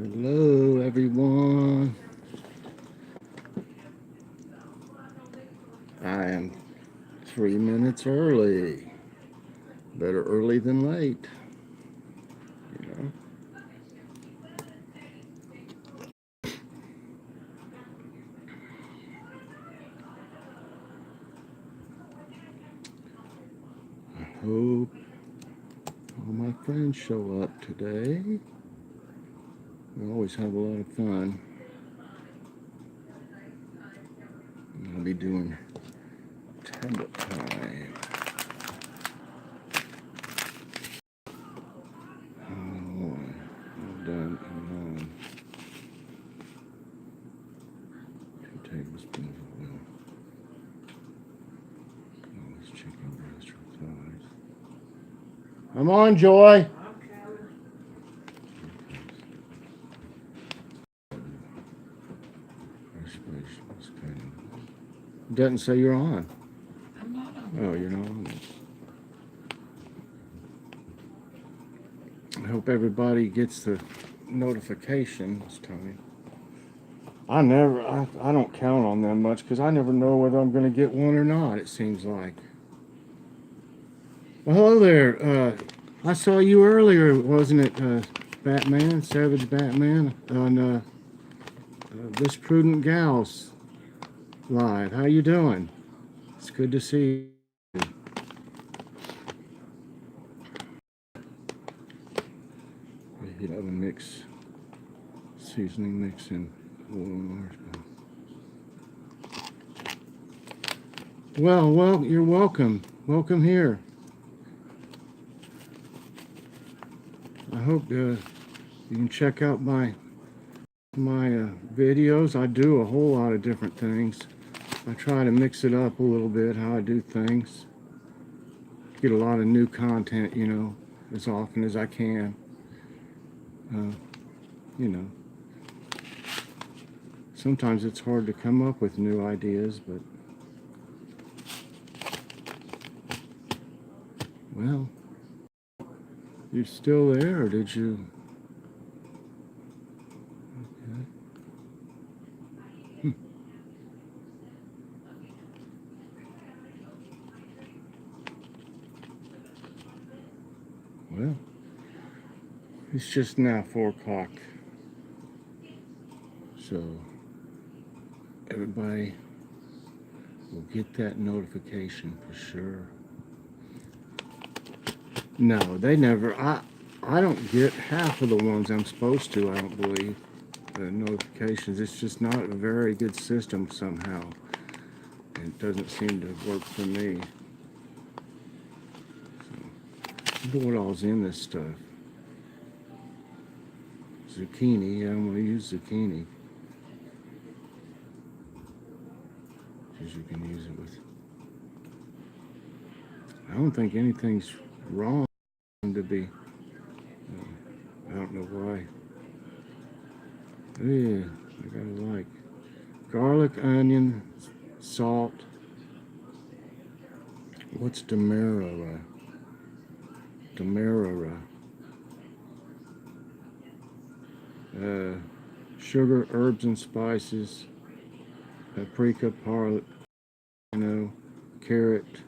Hello, everyone. I am 3 minutes early. Better early than late, you know. I hope all my friends show up today. We always have a lot of fun. I'll be doing tablet time. All done and 2 tablespoons of oil. All this chicken breast or thighs. I'm on, Joy. It doesn't say you're on. I'm not on. Oh, you're not on. I hope everybody gets the notification this time. I don't count on them much because I never know whether I'm going to get one or not, it seems like. Well, hello there. I saw you earlier, wasn't it, Batman, Savage Batman, on This Prudent Gals Live. How you doing? It's good to see you. Heat up and mix, seasoning mix in Well, you're welcome. Welcome here. I hope you can check out my videos. I do a whole lot of different things. I try to mix it up a little bit, how I do things. Get a lot of new content, as often as I can. Sometimes it's hard to come up with new ideas, but well, you're still there, or did you? Okay. Well, it's just now 4 o'clock, so everybody will get that notification for sure. No, they never. I don't get half of the ones I'm supposed to. I don't believe the notifications. It's just not a very good system somehow. It doesn't seem to work for me. I wonder what all's in this stuff. Zucchini. Yeah, I'm going to use zucchini. Because you can use it with. I don't think anything's wrong to be. I don't know why. Yeah, I gotta like garlic, onion, salt. What's demerara? Demerara. Sugar, herbs and spices, paprika, carrot,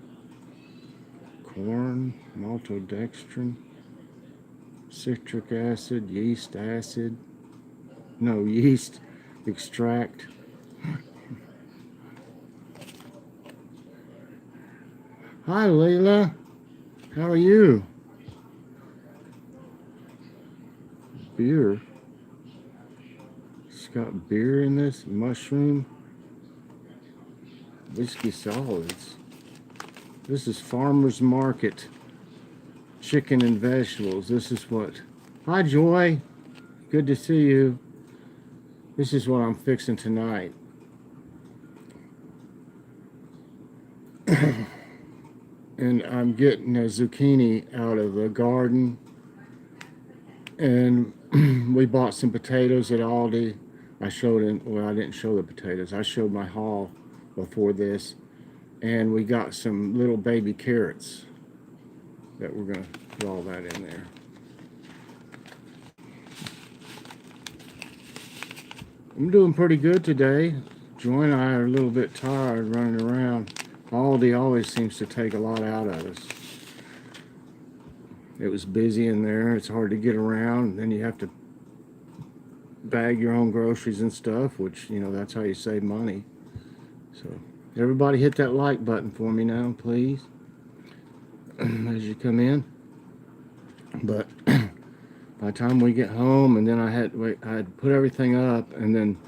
corn, maltodextrin, citric acid, yeast extract. Hi, Layla. How are you? Beer. It's got beer in this, mushroom, whiskey solids. This is Farmer's Market. Chicken and vegetables. This is what. Hi, Joy. Good to see you. This is what I'm fixing tonight. And I'm getting a zucchini out of the garden. And we bought some potatoes at Aldi. I didn't show the potatoes. I showed my haul before this. And we got some little baby carrots that we're going to put all that in there. I'm doing pretty good today. Joy and I are a little bit tired running around. Aldi always seems to take a lot out of us. It was busy in there. It's hard to get around. Then you have to bag your own groceries and stuff, which, you know, that's how you save money. So everybody hit that like button for me now, please, as you come in. But by the time we get home, and then I had put everything up, and then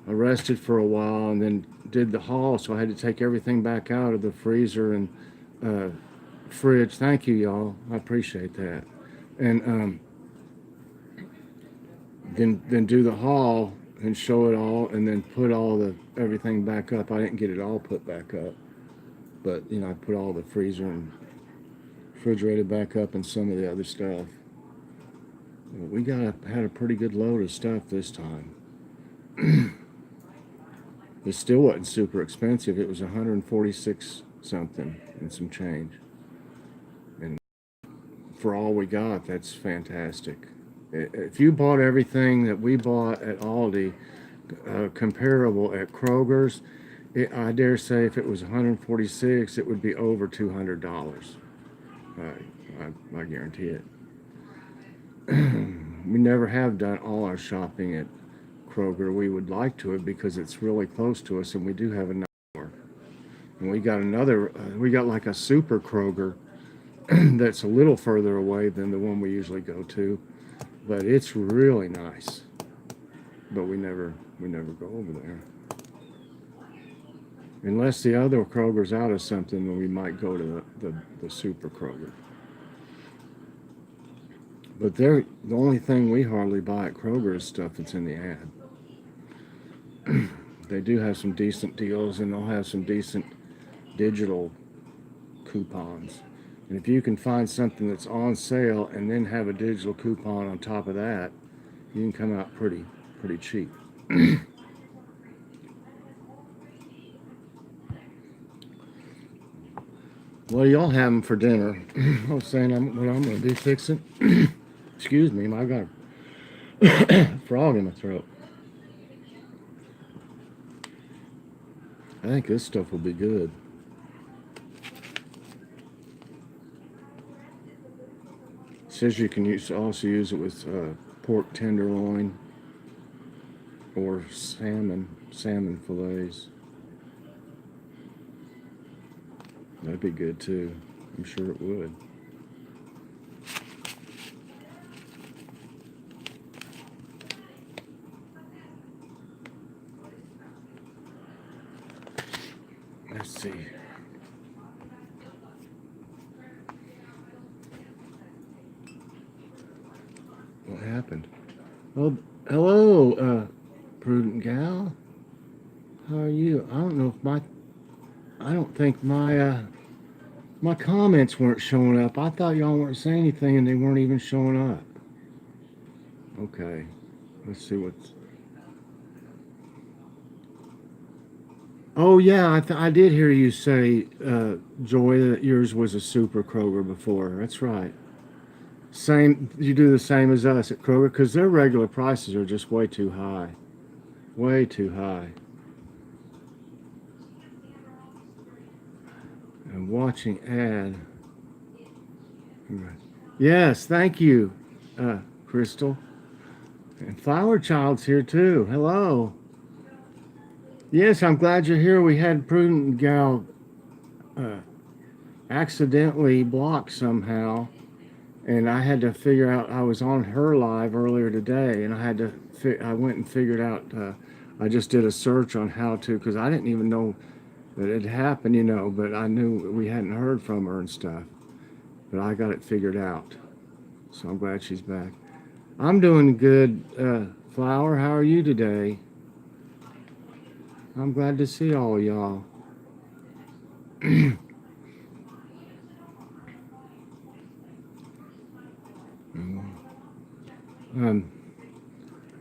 I rested for a while, and then did the haul, so I had to take everything back out of the freezer and fridge. Thank you, y'all. I appreciate that. And then do the haul and show it all, and then put all the everything back up. I didn't get it all put back up, but you know, I put all the freezer and refrigerator back up and some of the other stuff. We had a pretty good load of stuff this time. It still wasn't super expensive. It was 146 something and some change. And for all we got, that's fantastic. If you bought everything that we bought at Aldi, comparable at Kroger's, I dare say if it was 146, it would be over $200. I guarantee it. We never have done all our shopping at Kroger. We would like to have because it's really close to us, and we do have a store. And we got another, we got like a super Kroger that's a little further away than the one we usually go to, but it's really nice. But we never go over there. Unless the other Kroger's out of something, then we might go to the super Kroger. But the only thing we hardly buy at Kroger is stuff that's in the ad. They do have some decent deals, and they'll have some decent digital coupons. And if you can find something that's on sale and then have a digital coupon on top of that, you can come out pretty cheap. What are y'all having for dinner? I was saying what I'm going to be fixing. Excuse me, I got a frog in my throat. I think this stuff will be good. It says you can also use it with pork tenderloin or salmon fillets. That'd be good too. I'm sure it would. Let's see. What happened? Oh, hello, prudent gal. How are you? I don't know if I don't think my comments weren't showing up. I thought y'all weren't saying anything and they weren't even showing up. Okay. Let's see what's... Oh, yeah, I did hear you say, Joy, that yours was a Super Kroger before. That's right. Same, you do the same as us at Kroger, because their regular prices are just way too high. Way too high. And watching ad. Yes, thank you, Crystal. And Flower Child's here too. Hello. Yes, I'm glad you're here. We had Prudent Gal accidentally blocked somehow, and I had to figure out. I was on her live earlier today, and I went and figured out. I just did a search on how to, because I didn't even know that it happened, you know, but I knew we hadn't heard from her and stuff. But I got it figured out, so I'm glad she's back. I'm doing good, Flower. How are you today? I'm glad to see all of y'all.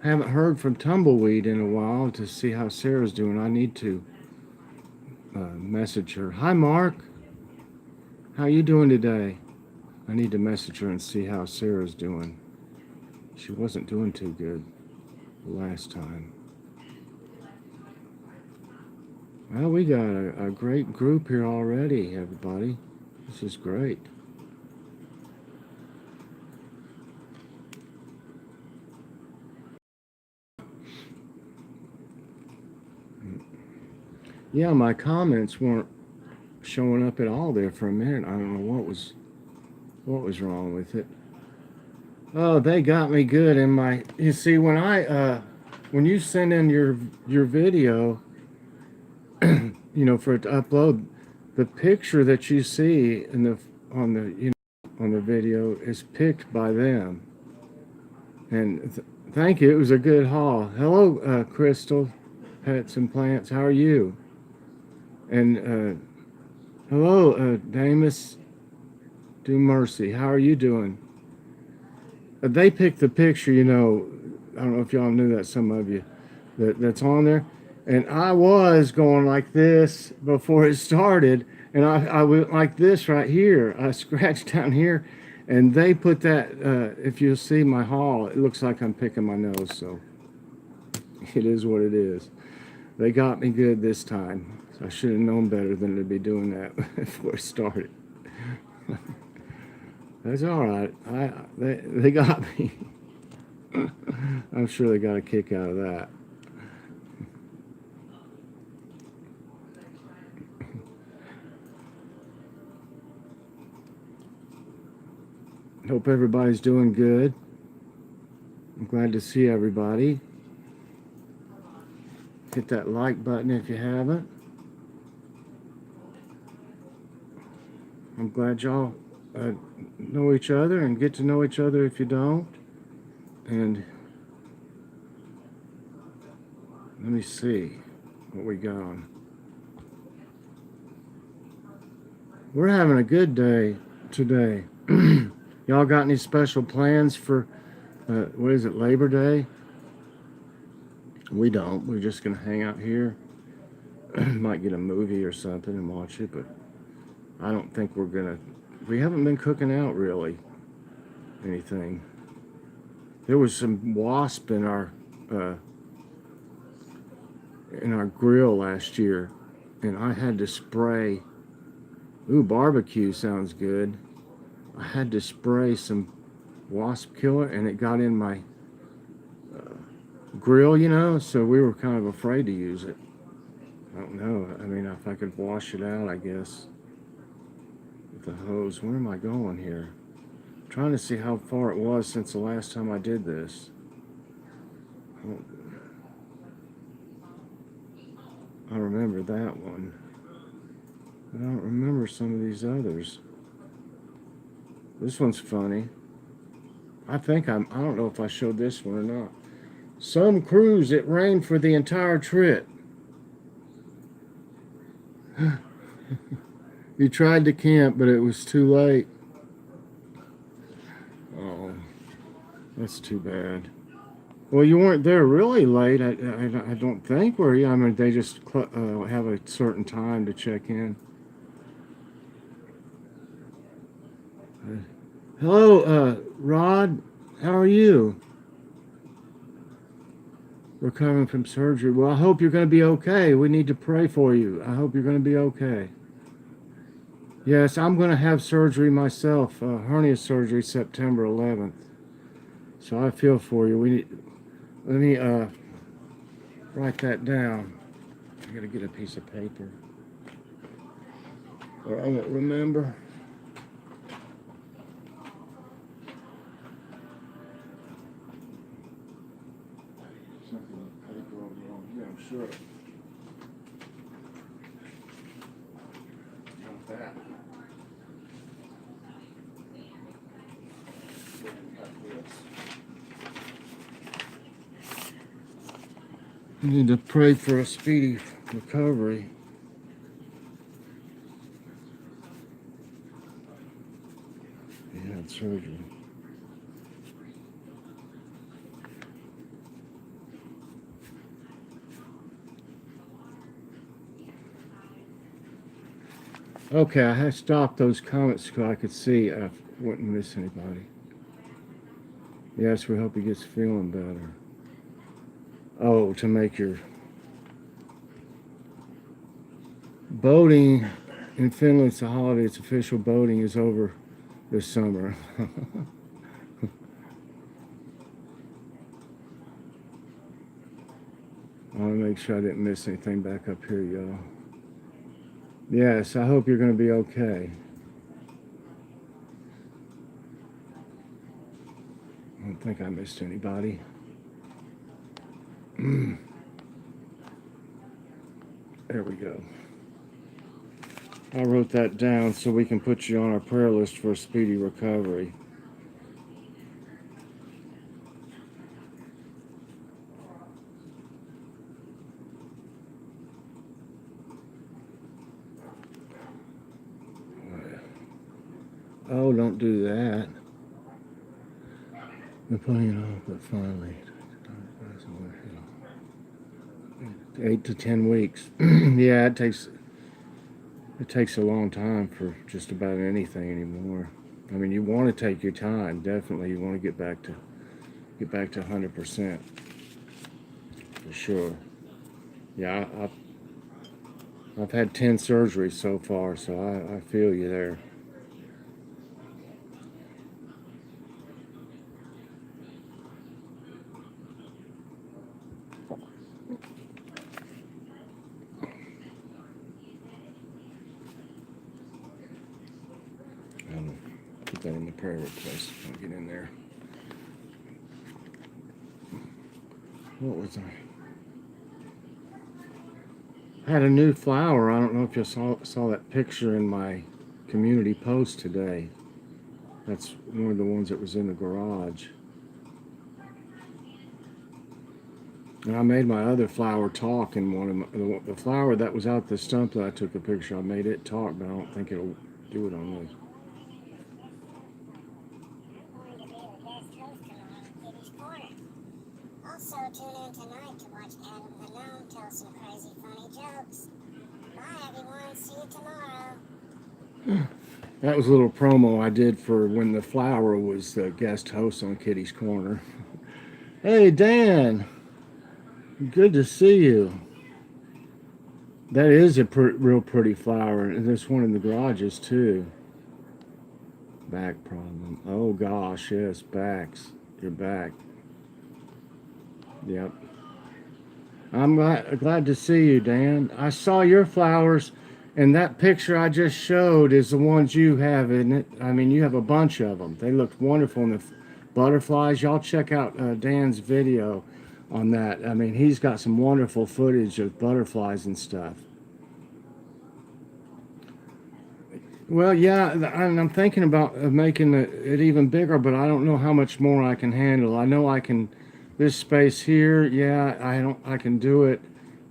Haven't heard from Tumbleweed in a while to see how Sarah's doing. I need to message her. Hi, Mark. How you doing today? I need to message her and see how Sarah's doing. She wasn't doing too good the last time. Well, we got a great group here already, everybody. This is great. Yeah, my comments weren't showing up at all there for a minute. I don't know what was wrong with it. Oh, they got me good in my. You see, when you send in your video, for it to upload, the picture that you see in the on the on the video is picked by them. And thank you. It was a good haul. Hello, Crystal, Pets and Plants. How are you? And hello, Damus Do Mercy. How are you doing? They picked the picture. I don't know if y'all knew that. Some of you that's on there. And I was going like this before it started, and I went like this right here. I scratched down here, and they put that. If you'll see my haul, it looks like I'm picking my nose. So it is what it is. They got me good this time. So I should have known better than to be doing that before it started. That's all right. They got me. I'm sure they got a kick out of that. Hope everybody's doing good. I'm glad to see everybody. Hit that like button if you haven't. I'm glad y'all know each other and get to know each other if you don't. And let me see what we got on. We're having a good day today. Y'all got any special plans for, what is it, Labor Day? We don't. We're just going to hang out here. Might get a movie or something and watch it, but I don't think we're going to. We haven't been cooking out really anything. There was some wasp in our grill last year, and I had to spray. Ooh, barbecue sounds good. I had to spray some wasp killer, and it got in my grill, so we were kind of afraid to use it. I don't know. I mean, if I could wash it out, I guess, with the hose. Where am I going here? I'm trying to see how far it was since the last time I did this. I remember that one, but I don't remember some of these others. This one's funny. I don't know if I showed this one or not. Some cruise, it rained for the entire trip. You tried to camp, but it was too late. Oh, that's too bad. Well, you weren't there really late. I don't think, were you? I mean, they just have a certain time to check in. Hello, Rod. How are you? Recovering from surgery. Well, I hope you're going to be okay. We need to pray for you. I hope you're going to be okay. Yes, I'm going to have surgery myself. Hernia surgery, September 11th. So I feel for you. Let me write that down. I got to get a piece of paper, or I won't remember. Something with paper over on here, I'm sure. Not that. We need to pray for a speedy recovery. He had surgery. Okay, I had stopped those comments so I could see I wouldn't miss anybody. Yes, we hope he gets feeling better. Oh, to make your... Boating in Finland, Holiday, its official boating is over this summer. I want to make sure I didn't miss anything back up here, y'all. Yes, I hope you're going to be okay. I don't think I missed anybody. There we go. I wrote that down so we can put you on our prayer list for a speedy recovery. Oh, don't do that. We're putting it off, but finally, 8 to 10 weeks. Yeah, it takes a long time for just about anything anymore. I mean, you want to take your time. Definitely, you want to get back to 100% for sure. Yeah, I've had 10 surgeries so far, so I feel you there. Put that in the prayer request. I'll get in there. What was I had a new flower. I don't know if you saw that picture in my community post today. That's one of the ones that was in the garage. And I made my other flower talk in one of the flower that was out the stump that I took a picture. I made it talk, but I don't think it'll do it on this. Also, tune in tonight to watch Adam the Gnome tell some crazy funny jokes. Bye, everyone. See you tomorrow. That was a little promo I did for when the flower was the guest host on Kitty's Corner. Hey, Dan. Good to see you. That is a real pretty flower. And there's one in the garages, too. Back problem. Oh, gosh, yes, backs. Your back. Yep. I'm glad to see you, Dan. I saw your flowers, and that picture I just showed is the ones you have, isn't it? I mean, you have a bunch of them. They looked wonderful. And the butterflies, y'all check out Dan's video on that. I mean, he's got some wonderful footage of butterflies and stuff. Well, yeah, I'm thinking about making it even bigger, but I don't know how much more I can handle. I know I can. This space here, yeah, I can do it.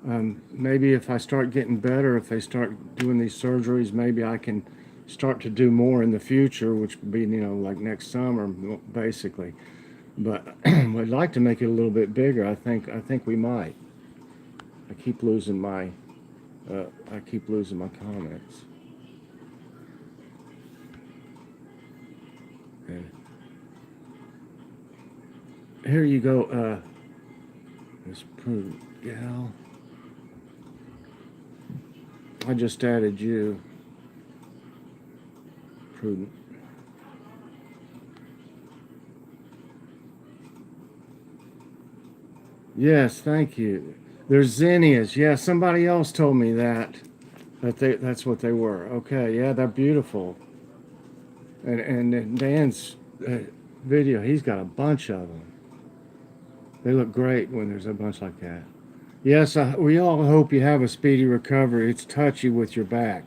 Maybe if I start getting better, if they start doing these surgeries, maybe I can start to do more in the future, which would be, like next summer, basically. But I'd like to make it a little bit bigger. I think we might. I keep losing my comments. And here you go, Miss Prudent gal. I just added you, Prudent. Yes, thank you. They're zinnias. Yeah, somebody else told me that that's what they were. Okay, yeah, they're beautiful. And Dan's video, he's got a bunch of them. They look great when there's a bunch like that. Yes, we all hope you have a speedy recovery. It's touchy with your back.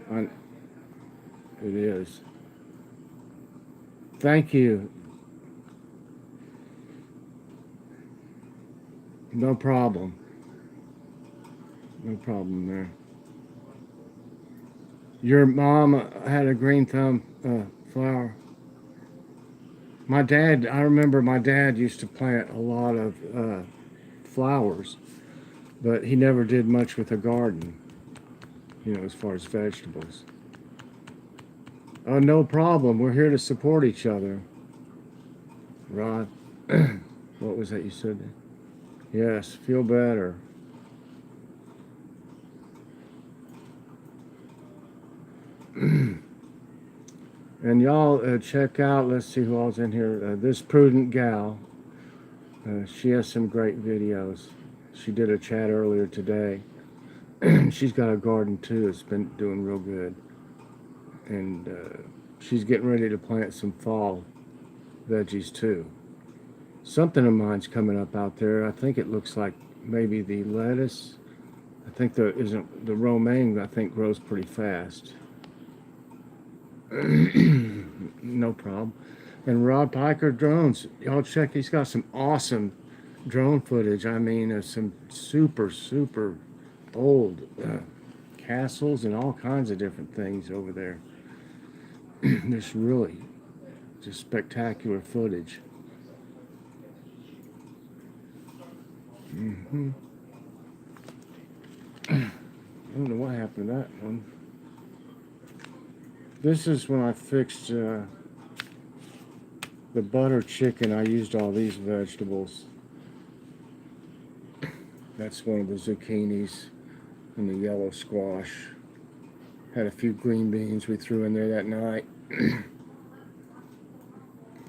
It is. Thank you. No problem. No problem there. Your mom had a green thumb flower. I remember my dad used to plant a lot of flowers, but he never did much with a garden, as far as vegetables. Oh, no problem. We're here to support each other. Rod, what was that you said? Yes, feel better. And y'all check out, let's see who all's in here. This Prudent Gal. She has some great videos. She did a chat earlier today. She's got a garden too. It's been doing real good. And she's getting ready to plant some fall veggies too. Something of mine's coming up out there. I think it looks like maybe the lettuce. I think the romaine, I think, grows pretty fast. No problem. And Rod Piker drones, y'all check. He's got some awesome drone footage. I mean, some super old castles and all kinds of different things over there. There's really just spectacular footage. I don't know what happened to that one. This is when I fixed the butter chicken. I used all these vegetables. That's one of the zucchinis and the yellow squash. Had a few green beans we threw in there that night.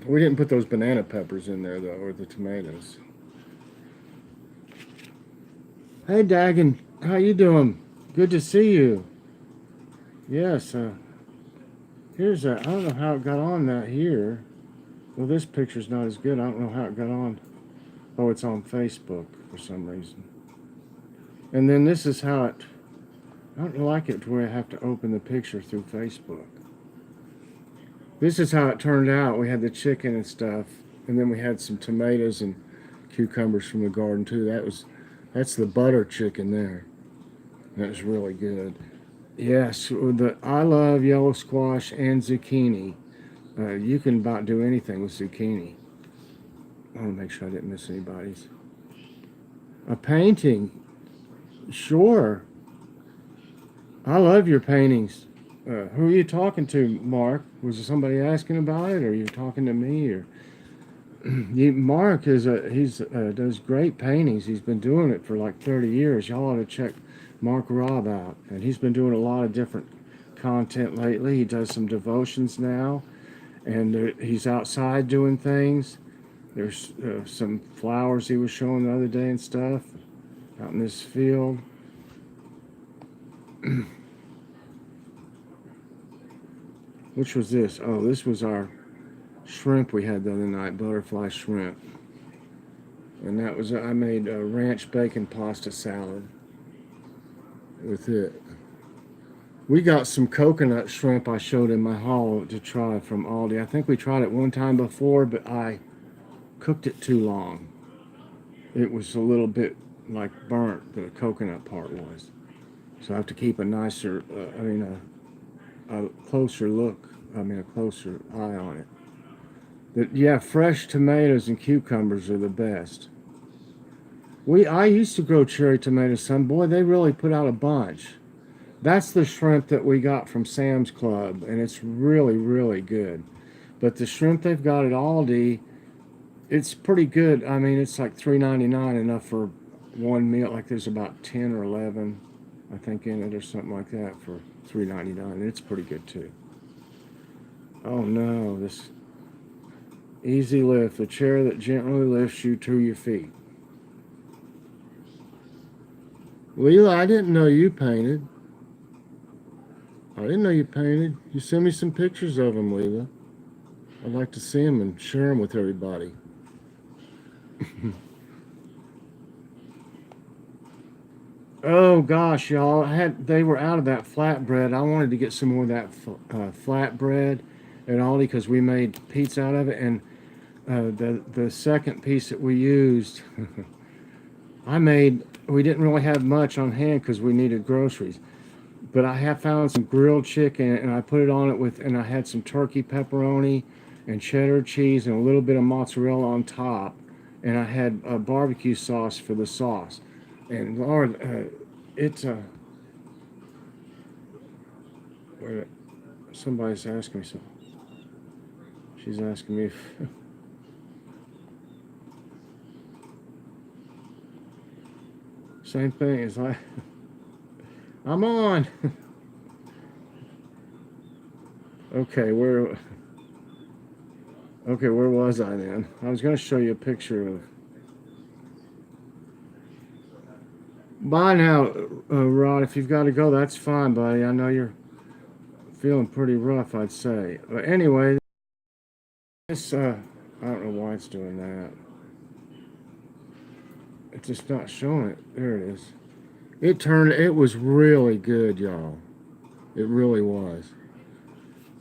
We didn't put those banana peppers in there though, or the tomatoes. Hey Dagan, how you doing? Good to see you. Yes, here's I don't know how it got on that here. Well, this picture's not as good. I don't know how it got on. Oh, it's on Facebook for some reason. And then this is how it, I don't like it to where I have to open the picture through Facebook. This is how it turned out. We had the chicken and stuff, and then we had some tomatoes and cucumbers from the garden too. That's the butter chicken there. That was really good. Yes, I love yellow squash and zucchini. You can about do anything with zucchini. I want to make sure I didn't miss anybody's. A painting, sure. I love your paintings. Who are you talking to, Mark? Was there somebody asking about it, or are you talking to me? Or Mark is does great paintings. He's been doing it for like 30 years. Y'all ought to check Mark Robb out, and he's been doing a lot of different content lately. He does some devotions now, and he's outside doing things. There's some flowers he was showing the other day and stuff out in this field. Which was this? Oh, this was our shrimp we had the other night, butterfly shrimp. And that was, I made a ranch bacon pasta salad with it. We got some coconut shrimp I showed in my haul to try from Aldi. I think we tried it one time before, but I cooked it too long. It was a little bit like burnt, the coconut part was. So I have to keep a nicer, a closer look, a closer eye on it. But yeah, fresh tomatoes and cucumbers are the best. I used to grow cherry tomatoes, son. Boy, they really put out a bunch. That's the shrimp that we got from Sam's Club, and it's really good. But the shrimp they've got at Aldi, it's pretty good. I mean, it's like $3.99, enough for one meal. Like there's about 10 or 11, I think, in it or something like that for $3.99. It's pretty good too. Oh no, this easy lift, the chair that gently lifts you to your feet. Leela, I didn't know you painted. I didn't know you painted. You send me some pictures of them, Leela. I'd like to see them and share them with everybody. Oh gosh, y'all! They were out of that flatbread. I wanted to get some more of that flatbread at Aldi because we made pizza out of it, and the second piece that we used, we didn't really have much on hand because we needed groceries. But I have found some grilled chicken, and I put it on it and I had some turkey pepperoni and cheddar cheese and a little bit of mozzarella on top, and I had a barbecue sauce for the sauce. And Lord, somebody's asking me something. She's asking me if same thing as I'm on. Okay, where was I then? I was going to show you a picture of. Bye now, Rod. If you've got to go, that's fine, buddy. I know you're feeling pretty rough, I'd say. But anyway, this I don't know why it's doing that. It's just not showing it. There it is. It was really good, y'all. It really was.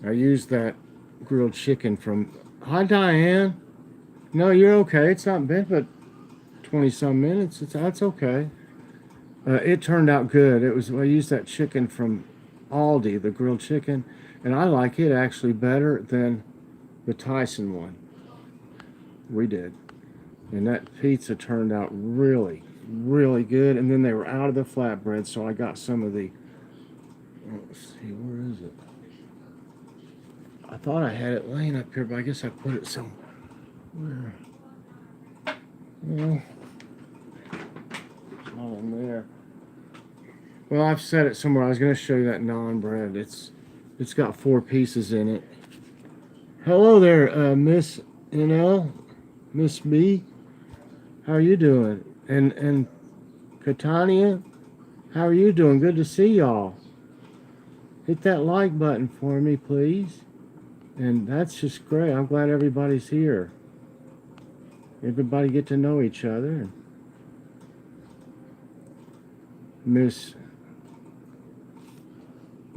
I used that grilled chicken from. Hi, Diane. No, you're okay. It's not been but 20 some minutes. That's okay. It turned out good. I used that chicken from Aldi, the grilled chicken, and I like it actually better than the Tyson one. We did. And that pizza turned out really, really good. And then they were out of the flatbread, so I got some of the. Let's see, where is it? I thought I had it laying up here, but I guess I put it somewhere. Well, it's not in there. Well, I've set it somewhere. I was going to show you that naan bread. It's got 4 pieces in it. Hello there, Miss NL, Miss B. How are you doing? And Catania, how are you doing? Good to see y'all. Hit that like button for me, please. And that's just great. I'm glad everybody's here. Everybody get to know each other.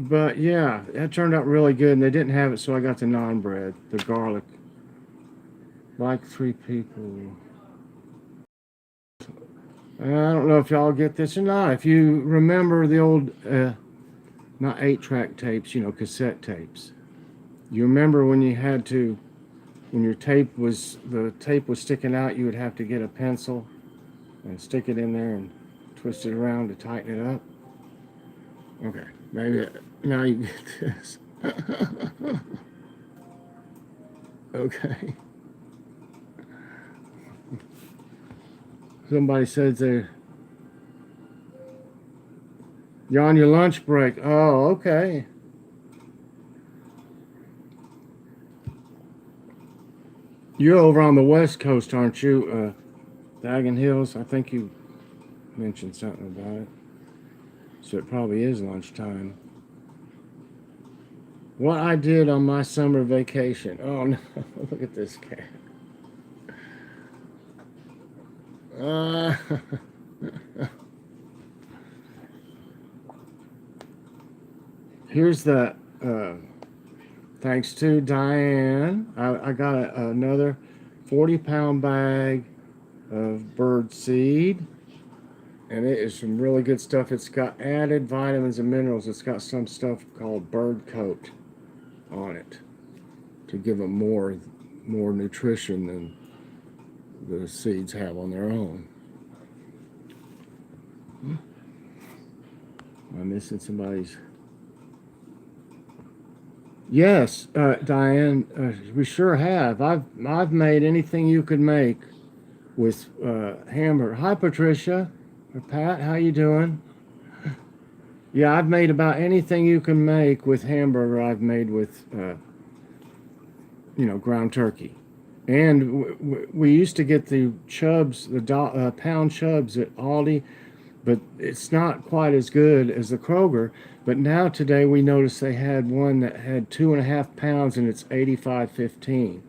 But yeah, that turned out really good, and they didn't have it, so I got the naan bread, the garlic. Like 3 people. I don't know if y'all get this or not. If you remember the old, not 8-track tapes, cassette tapes. You remember when you had to, when the tape was sticking out, you would have to get a pencil and stick it in there and twist it around to tighten it up. Okay, maybe now you get this. Okay. Somebody says you're on your lunch break. Oh, okay. You're over on the West Coast, aren't you? Dagen Hills. I think you mentioned something about it. So it probably is lunchtime. What I did on my summer vacation. Oh no, look at this cat. Here's the, thanks to Diane, I got another 40-pound bag of bird seed. And it is some really good stuff. It's got added vitamins and minerals. It's got some stuff called bird coat on it to give them more nutrition than the seeds have on their own. Am I missing somebody's? Yes, Diane, we sure have. I've made anything you could make with hamburger. Hi, Patricia. Or Pat, how you doing? Yeah, I've made about anything you can make with hamburger. I've made with, ground turkey. And we used to get the chubs, the pound chubs at Aldi, but it's not quite as good as the Kroger. But now today we noticed they had one that had 2.5 pounds and it's $85.15.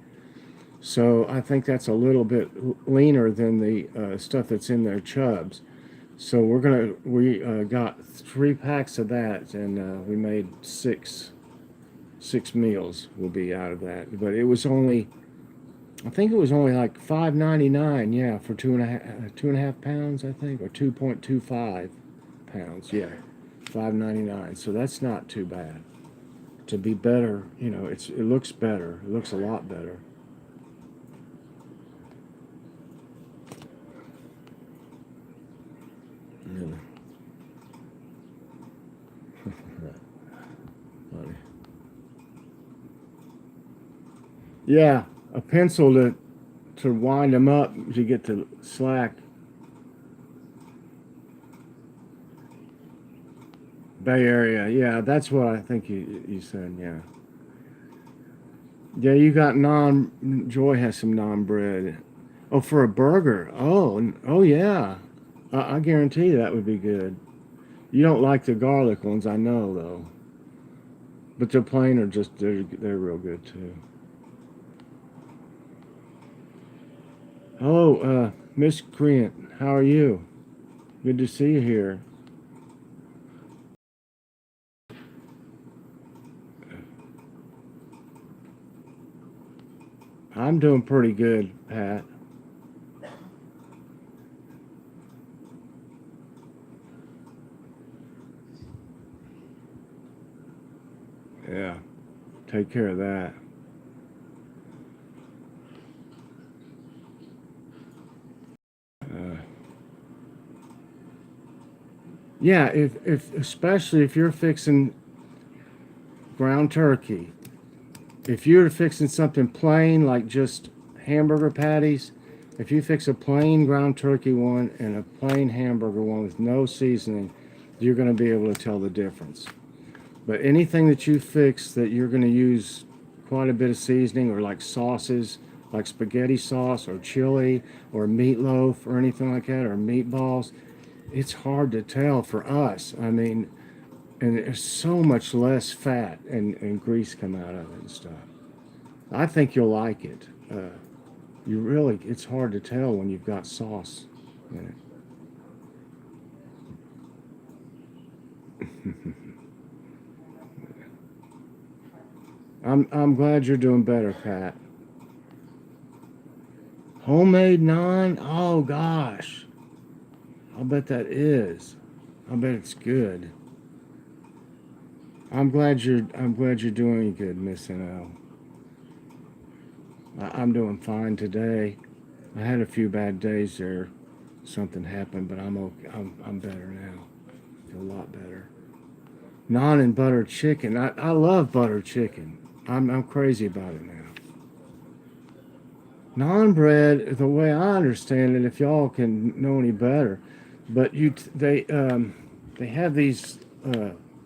So I think that's a little bit leaner than the stuff that's in their chubs. So we got 3 packs of that, and we made six meals will be out of that. But it was only, I think it was only like $5.99, yeah, for 2.5 pounds, I think, or 2.25 pounds, yeah, $5.99. So that's not too bad. To be better, it looks better. It looks a lot better. Yeah. Funny. Yeah, a pencil to wind them up to get the slack. Bay Area, yeah, that's what I think you said, yeah. Yeah, you got Joy has some non bread. Oh, for a burger. Oh yeah. I guarantee that would be good. You don't like the garlic ones, I know though. But the plain are just they're real good too. Oh, Miss Creant, how are you? Good to see you here. I'm doing pretty good, Pat. Yeah, take care of that. Uh, yeah, if especially if you're fixing ground turkey, if you're fixing something plain like just hamburger patties, if you fix a plain ground turkey one and a plain hamburger one with no seasoning, you're going to be able to tell the difference. But anything that you fix that you're going to use quite a bit of seasoning or like sauces, like spaghetti sauce or chili or meatloaf or anything like that or meatballs, it's hard to tell for us. I mean, and there's so much less fat and grease come out of it and stuff. I think you'll like it. It's hard to tell when you've got sauce in it. I'm glad you're doing better, Pat. Homemade naan? Oh gosh. I'll bet that is. I bet it's good. I'm glad you're doing good, Miss NL. I'm doing fine today. I had a few bad days there. Something happened, but I'm okay. I'm better now. I feel a lot better. Naan and butter chicken. I love butter chicken. I'm crazy about it now. Naan bread, the way I understand it, if y'all can know any better, but they have these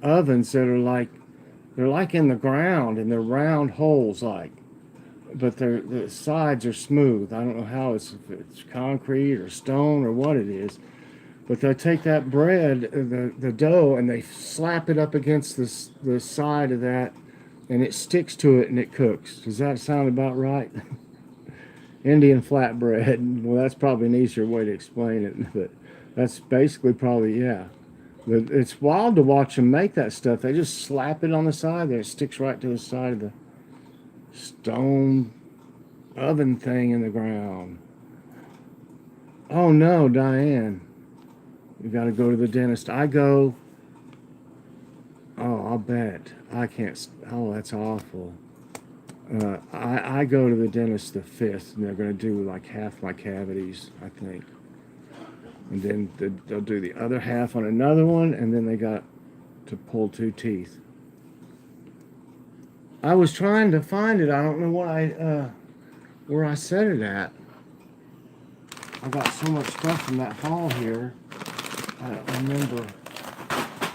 ovens that are like they're like in the ground and they're round holes like, but the sides are smooth. I don't know how if it's concrete or stone or what it is, but they take that bread, the dough, and they slap it up against the side of that, and it sticks to it and it cooks. Does that sound about right? Indian flatbread. Well, that's probably an easier way to explain it, but that's basically probably yeah. But it's wild to watch them make that stuff. They just slap it on the side there. It sticks right to the side of the stone oven thing in the ground. Oh no, Diane. You got to go to the dentist. I go. Oh, I'll bet. I can't. Oh, that's awful. I go to the dentist the 5th, and they're going to do like half my cavities, I think. And then they'll do the other half on another one, and then they got to pull 2 teeth. I was trying to find it. I don't know where I set it at. I got so much stuff from that haul here. I don't remember.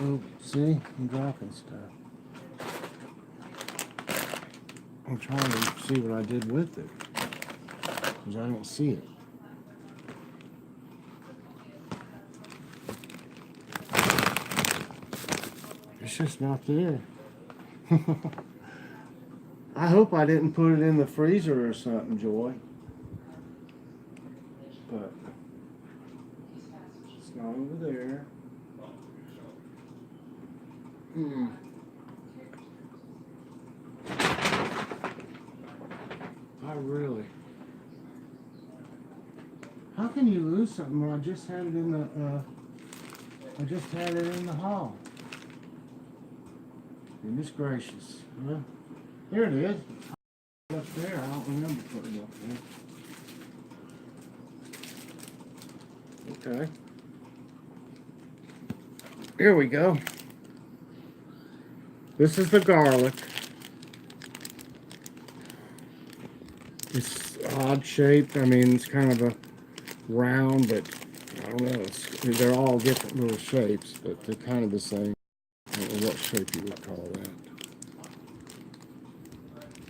Oh, see? I'm dropping stuff. I'm trying to see what I did with it. Because I don't see it. It's just not there. I hope I didn't put it in the freezer or something, Joy. But it's not over there. I really. How can you lose something when I just had it in the I just had it in the hall? Goodness gracious. Well, here it is. Up there. I don't remember putting it up there. Okay. Here we go. This is the garlic. It's odd shaped. I mean, it's kind of a round, but I don't know. They're all different little shapes, but they're kind of the same. I don't know what shape you would call that.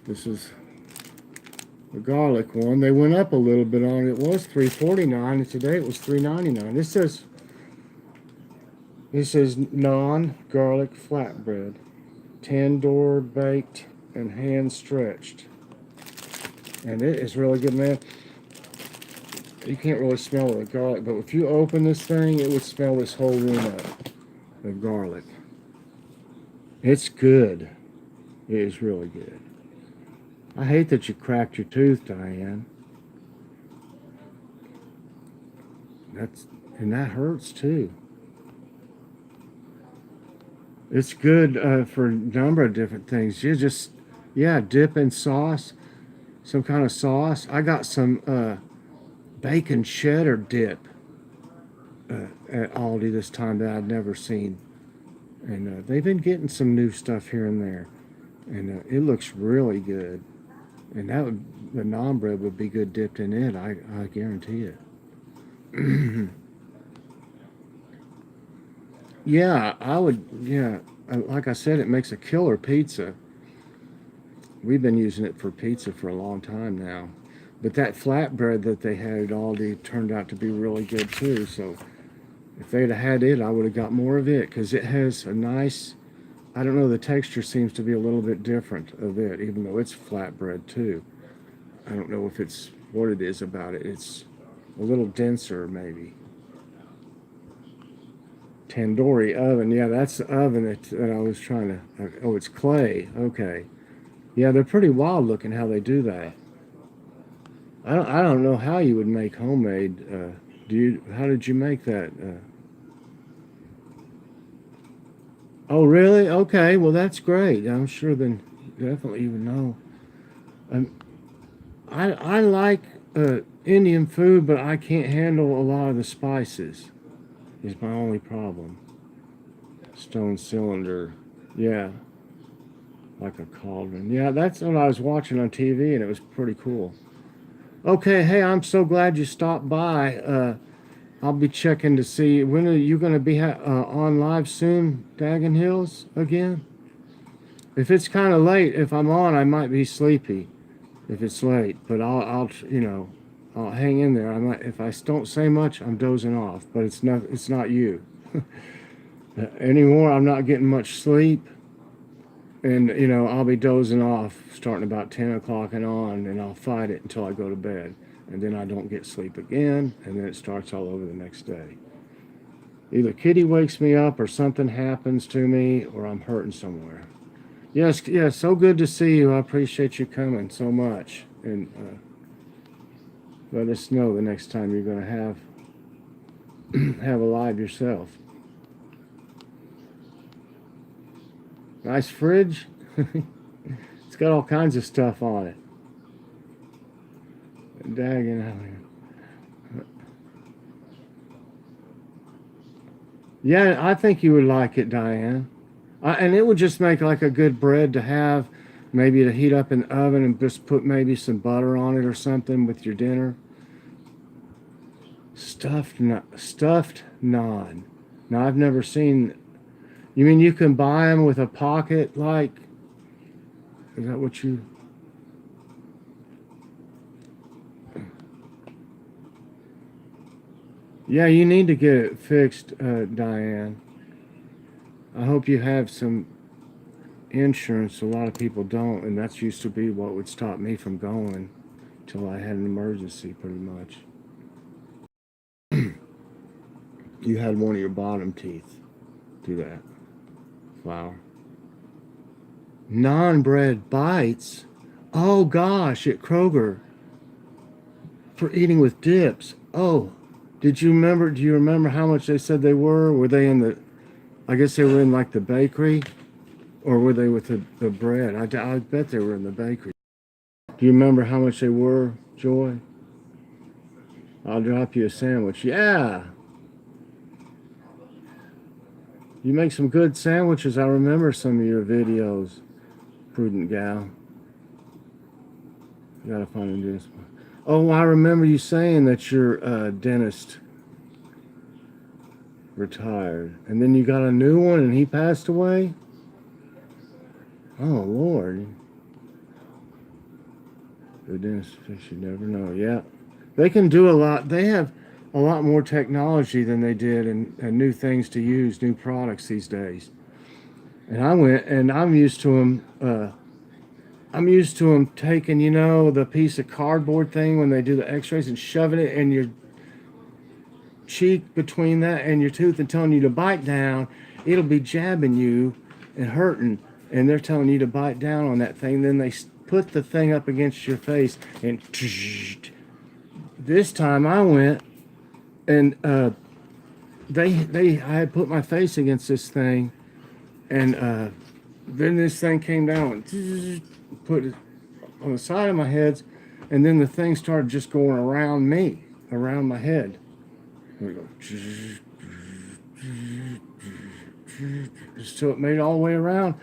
This is The garlic one. They went up a little bit on it. It was $3.49, and today it was $3.99. This says non-garlic flatbread, tandoor baked and hand stretched, and it is really good, man. You can't really smell the garlic, but if you open this thing, it would smell this whole room up of garlic. It's good. It is really good. I hate that you cracked your tooth, Diane. And that hurts too. It's good for a number of different things. You just, yeah, dip in sauce, some kind of sauce. I got some bacon cheddar dip at Aldi this time that I'd never seen. And they've been getting some new stuff here and there. And it looks really good. And the naan bread would be good dipped in it, I guarantee it. Yeah, I would, yeah. Like I said, it makes a killer pizza. We've been using it for pizza for a long time now. But that flatbread that they had at Aldi turned out to be really good too. So if they'd have had it, I would have got more of it because it has a nice, I don't know, the texture seems to be a little bit different of it, even though it's flatbread too. I don't know if it's what it is about it. It's a little denser maybe. Tandoori oven, yeah, that's the oven that I was trying to, oh, it's clay, okay. Yeah, they're pretty wild looking how they do that. I don't know how you would make homemade, how did you make that? Oh, really? Okay, well, that's great. I'm sure then definitely you would know. I like Indian food, but I can't handle a lot of the spices. Is my only problem. Stone cylinder, yeah, like a cauldron. Yeah, that's what I was watching on TV, and it was pretty cool. Okay, hey, I'm so glad you stopped by. I'll be checking to see when are you going to be on live soon, Dagon Hills again. If it's kind of late, if I'm on, I might be sleepy. If it's late, but I'll hang in there. I might, if I don't say much, I'm dozing off. But it's not you. Anymore, I'm not getting much sleep, and I'll be dozing off starting about 10 o'clock and on, and I'll fight it until I go to bed, and then I don't get sleep again, and then it starts all over the next day. Either Kitty wakes me up, or something happens to me, or I'm hurting somewhere. Yes, so good to see you. I appreciate you coming so much, and let us know the next time you're going to have a live yourself. Nice fridge. It's got all kinds of stuff on it. Dagging. Yeah, I think you would like it, Diane. And it would just make like a good bread to have, maybe to heat up in the oven and just put maybe some butter on it or something with your dinner. Stuffed naan. Now, I've never seen. You mean you can buy them with a pocket, like? Is that what you? Yeah, you need to get it fixed, Diane. I hope you have some insurance. A lot of people don't, and that's used to be what would stop me from going till I had an emergency, pretty much. You had one of your bottom teeth do that. Flour. Non-bread bites. Oh gosh, at Kroger for eating with dips. Oh, do you remember how much they said they were? Were they in the, I guess they were in like the bakery, or were they with the bread? I bet they were in the bakery. Do you remember how much they were, Joy? I'll drop you a sandwich. Yeah. You make some good sandwiches. I remember some of your videos, prudent gal. You gotta find a dentist. Oh, I remember you saying that your dentist retired, and then you got a new one, and he passed away. Oh Lord. The dentist fix, you never know. Yeah, they can do a lot. They have a lot more technology than they did, and new things to use, new products these days. And I went, and I'm used to them. I'm used to them taking, the piece of cardboard thing when they do the X-rays and shoving it in your cheek between that and your tooth and telling you to bite down. It'll be jabbing you and hurting, and they're telling you to bite down on that thing. Then they put the thing up against your face, and this time I went, and I had put my face against this thing, and then this thing came down and put it on the side of my head, and then the thing started just going around me, around my head. We go, so it made it all the way around,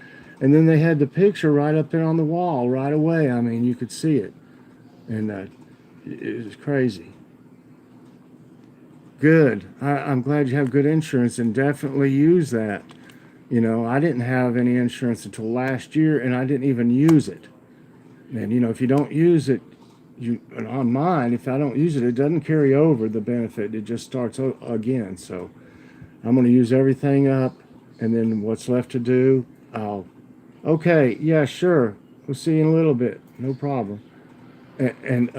and then they had the picture right up there on the wall right away. I mean, you could see it, and it was crazy. Good. I'm glad you have good insurance, and definitely use that. I didn't have any insurance until last year, and I didn't even use it. And if you don't use it, and on mine, if I don't use it, it doesn't carry over the benefit. It just starts again. So I'm going to use everything up, and then what's left to do, okay, yeah, sure. We'll see you in a little bit. No problem. And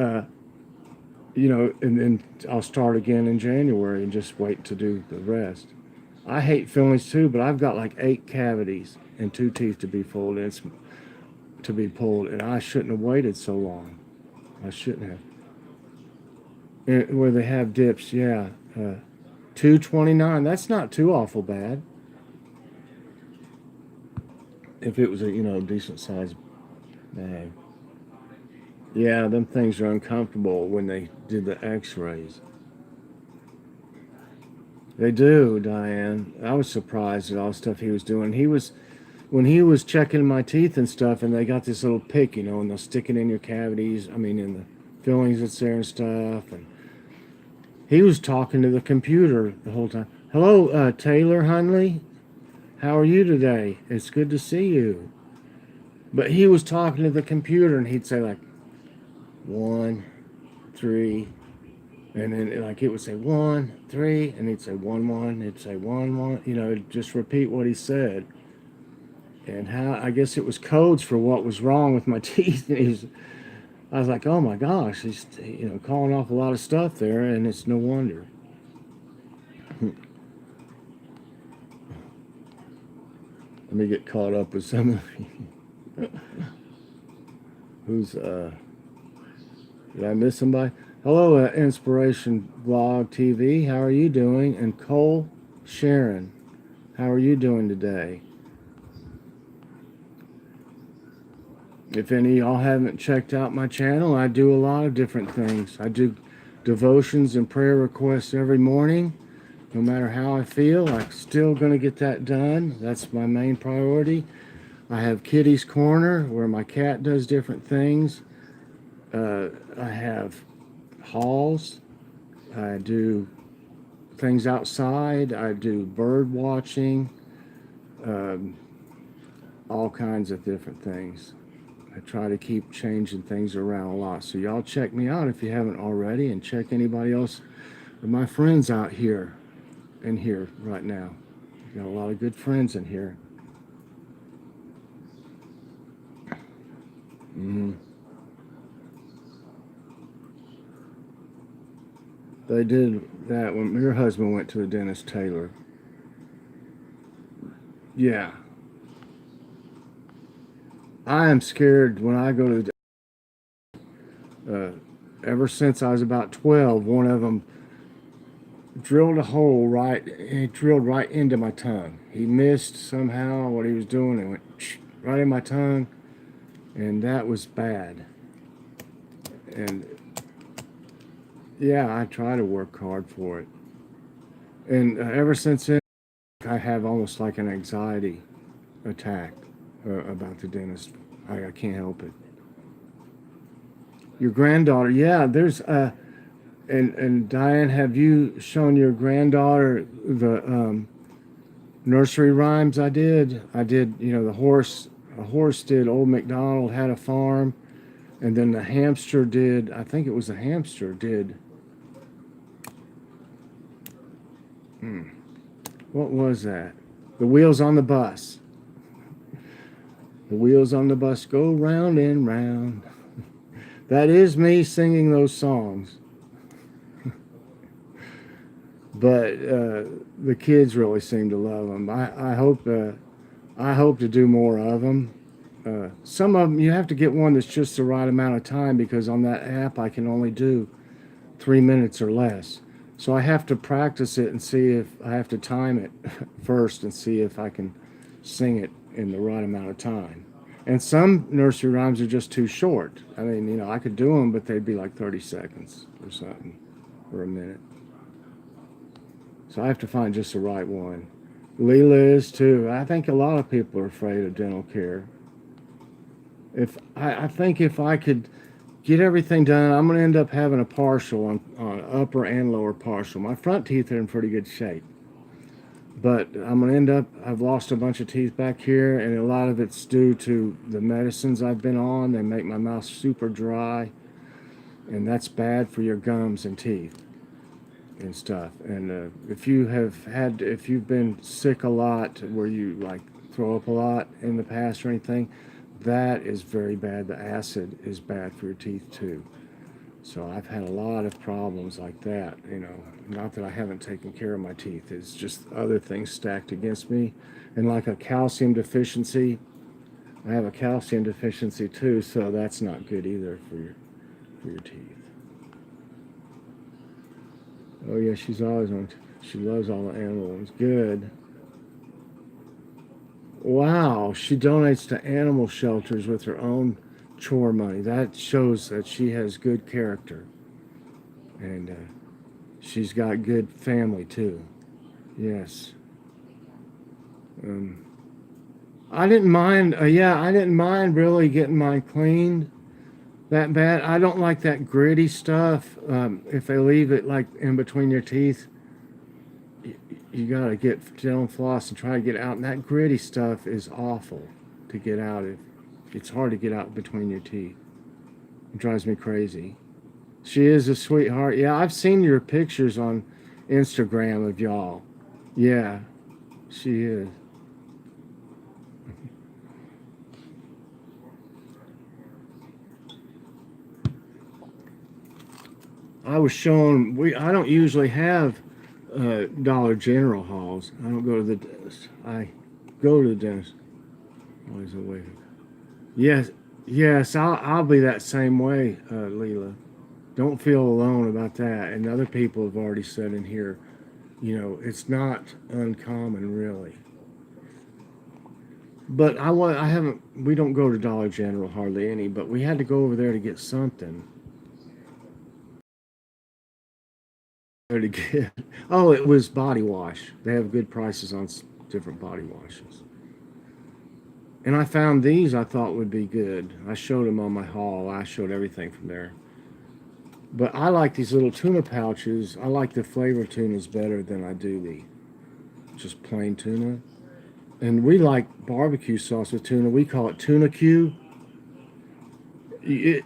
then I'll start again in January and just wait to do the rest. I hate fillings too, but I've got like 8 cavities and 2 teeth to be pulled, and I shouldn't have waited so long. I shouldn't have. And where they have dips, yeah. $229. That's not too awful bad. If it was a decent sized bag. Yeah, them things are uncomfortable when they did the X-rays. They do, Diane. I was surprised at all the stuff he was doing. When he was checking my teeth and stuff, and they got this little pick, and they'll stick it in your cavities, in the fillings that's there and stuff, and he was talking to the computer the whole time. Hello, Taylor Hunley. How are you today? It's good to see you. But he was talking to the computer, and he'd say, like, 1, 3, and then it would say 1, 3, and he'd say 1, 1, it'd say 1, 1, just repeat what he said. And I guess it was codes for what was wrong with my teeth. And I was like, oh my gosh, he's calling off a lot of stuff there, and it's no wonder. Let me get caught up with some of who's did I miss somebody? Hello, Inspiration Vlog TV. How are you doing? And Cole Sharon, how are you doing today? If any of y'all haven't checked out my channel, I do a lot of different things. I do devotions and prayer requests every morning. No matter how I feel, I'm still going to get that done. That's my main priority. I have Kitty's Corner, where my cat does different things. I have halls. I do things outside. I do bird watching. All kinds of different things. I try to keep changing things around a lot. So y'all check me out if you haven't already, and check anybody else or my friends out here in here right now. Got a lot of good friends in here. They did that when your husband went to the dentist, Taylor. Yeah. I am scared when I go to the ever since I was about 12, one of them drilled a hole he drilled right into my tongue. He missed somehow what he was doing and went right in my tongue, and that was bad. And yeah, I try to work hard for it. And ever since then, I have almost like an anxiety attack about the dentist. I can't help it. Your granddaughter, yeah, there's and Diane, have you shown your granddaughter the nursery rhymes I did? I did, a horse did Old MacDonald had a farm. And then the hamster did, I think it was the hamster did, what was that? The Wheels on the Bus. The wheels on the bus go round and round. That is me singing those songs. But the kids really seem to love them. I hope to do more of them. Some of them you have to get one that's just the right amount of time, because on that app I can only do 3 minutes or less. So I have to practice it and see if I have to time it first and see if I can sing it in the right amount of time. And some nursery rhymes are just too short. I mean, you know, I could do them, but they'd be like 30 seconds or something, or a minute. So I have to find just the right one. Leela is too. I think a lot of people are afraid of dental care. I think if I could get everything done, I'm going to end up having a partial on upper and lower partial. My front teeth are in pretty good shape. But I'm going to end up, I've lost a bunch of teeth back here, and a lot of it's due to the medicines I've been on. They make my mouth super dry, and that's bad for your gums and teeth and stuff. And if you've been sick a lot, where you like throw up a lot in the past or anything, that is very bad. The acid is bad for your teeth too. So I've had a lot of problems like that, you know. Not that I haven't taken care of my teeth. It's just other things stacked against me. And like a calcium deficiency, I have a calcium deficiency too, so that's not good either for your teeth. Oh yeah, she loves all the animal ones. Good. Wow, she donates to animal shelters with her own chore money. That shows that she has good character. And she's got good family too. Yes. I didn't mind. I didn't mind really getting mine cleaned that bad. I don't like that gritty stuff. If they leave it like in between your teeth, you gotta get dental floss and try to get it out. And that gritty stuff is awful to get out. It's hard to get out between your teeth. It drives me crazy. She is a sweetheart. Yeah, I've seen your pictures on Instagram of y'all. Yeah, she is. I was showing, I don't usually have Dollar General hauls. I don't go to the dentist. I go to the dentist. Always away. Yes, yes, I'll be that same way, Leela. Don't feel alone about that. And other people have already said in here, you know, it's not uncommon really. But I haven't, we don't go to Dollar General hardly any, but we had to go over there to get something. To get, oh, it was body wash. They have good prices on different body washes. And I found these I thought would be good. I showed them on my haul. I showed everything from there. But I like these little tuna pouches. I like the flavor tunas better than I do the just plain tuna. And we like barbecue sauce with tuna. We call it tuna Q. It,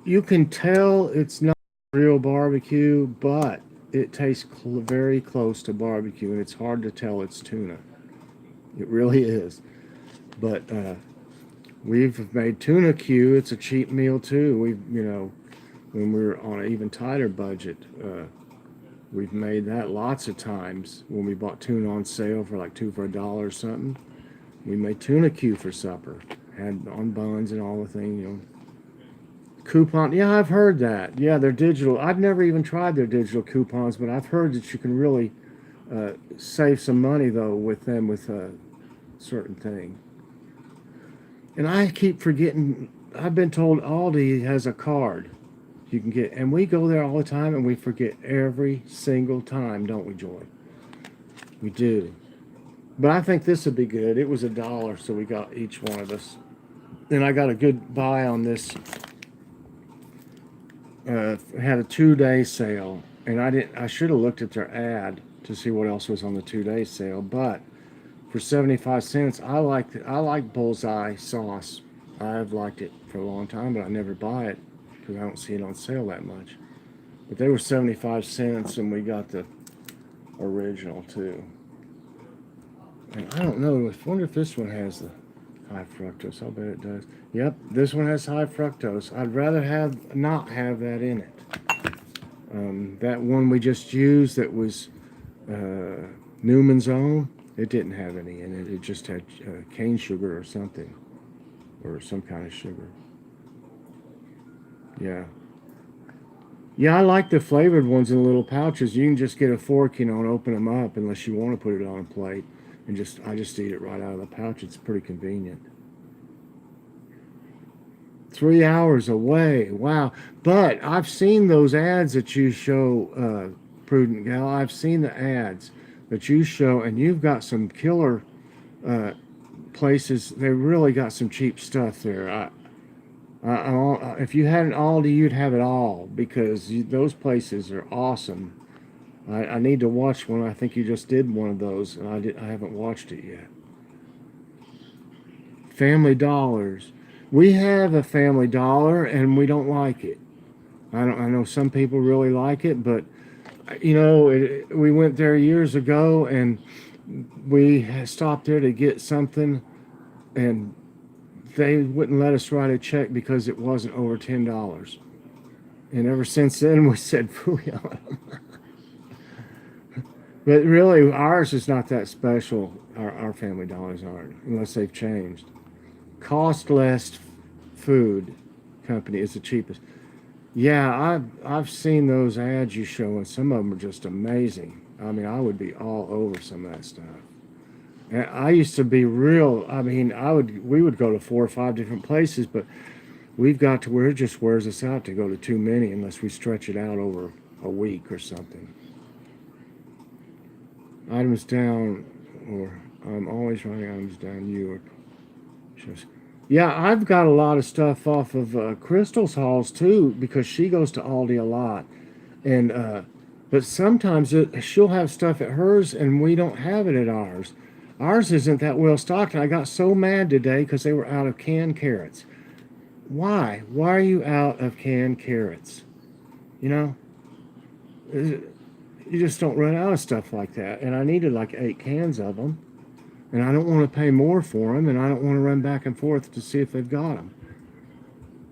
you can tell it's not real barbecue, but it tastes very close to barbecue, and it's hard to tell it's tuna. It really is. But we've made tuna Q. It's a cheap meal too. When we're on an even tighter budget, we've made that lots of times. When we bought tuna on sale for like 2 for $1 or something, we made tuna Q for supper. Had on buns and all the thing, you know. Coupon, yeah, I've heard that. Yeah, they're digital. I've never even tried their digital coupons, but I've heard that you can really save some money though with them with a certain thing. And I keep forgetting. I've been told Aldi has a card you can get, and we go there all the time, and we forget every single time, don't we, Joy? We do. But I think this would be good. It was $1, so we got each one of us. And I got a good buy on this. Had a 2-day sale, and I should have looked at their ad to see what else was on the 2-day sale. But for 75 cents, I like Bullseye sauce I've liked it for a long time, but I never buy it because I don't see it on sale that much. But they were 75 cents, and we got the original too. And I don't know. I wonder if this one has the high fructose. I'll bet it does. Yep, this one has high fructose. I'd rather have not have that in it. That one we just used that was Newman's Own, it didn't have any in it. It just had cane sugar or something, or some kind of sugar. Yeah. Yeah, I like the flavored ones in little pouches. You can just get a fork, and open them up unless you want to put it on a plate. And I just eat it right out of the pouch. It's pretty convenient. 3 hours away. Wow. But I've seen those ads that you show, Prudent Gal. I've seen the ads that you show, and you've got some killer places. They really got some cheap stuff there. If you had an Aldi, you'd have it all because those places are awesome. I need to watch one. I think you just did one of those, and I haven't watched it yet. Family Dollars. We have a Family Dollar, and we don't like it. I know some people really like it, but we went there years ago, and we stopped there to get something, and they wouldn't let us write a check because it wasn't over $10. And ever since then, we said, "Phooey on them." But really, ours is not that special. Our Family Dollars aren't, unless they've changed. Cost Less Food Company is the cheapest. Yeah, I've seen those ads you show, and some of them are just amazing. I mean, I would be all over some of that stuff. And I used to be real. I mean, we would go to 4 or 5 different places, but we've got to where it just wears us out to go to too many unless we stretch it out over a week or something. Items down, or I'm always writing items down. You or just. Yeah, I've got a lot of stuff off of Crystal's hauls too because she goes to Aldi a lot, and but sometimes she'll have stuff at hers and we don't have it at ours. Ours isn't that well stocked, and I got so mad today because they were out of canned carrots. Why? Why are you out of canned carrots? You know, you just don't run out of stuff like that, and I needed like 8 cans of them. And I don't want to pay more for them, and I don't want to run back and forth to see if they've got them.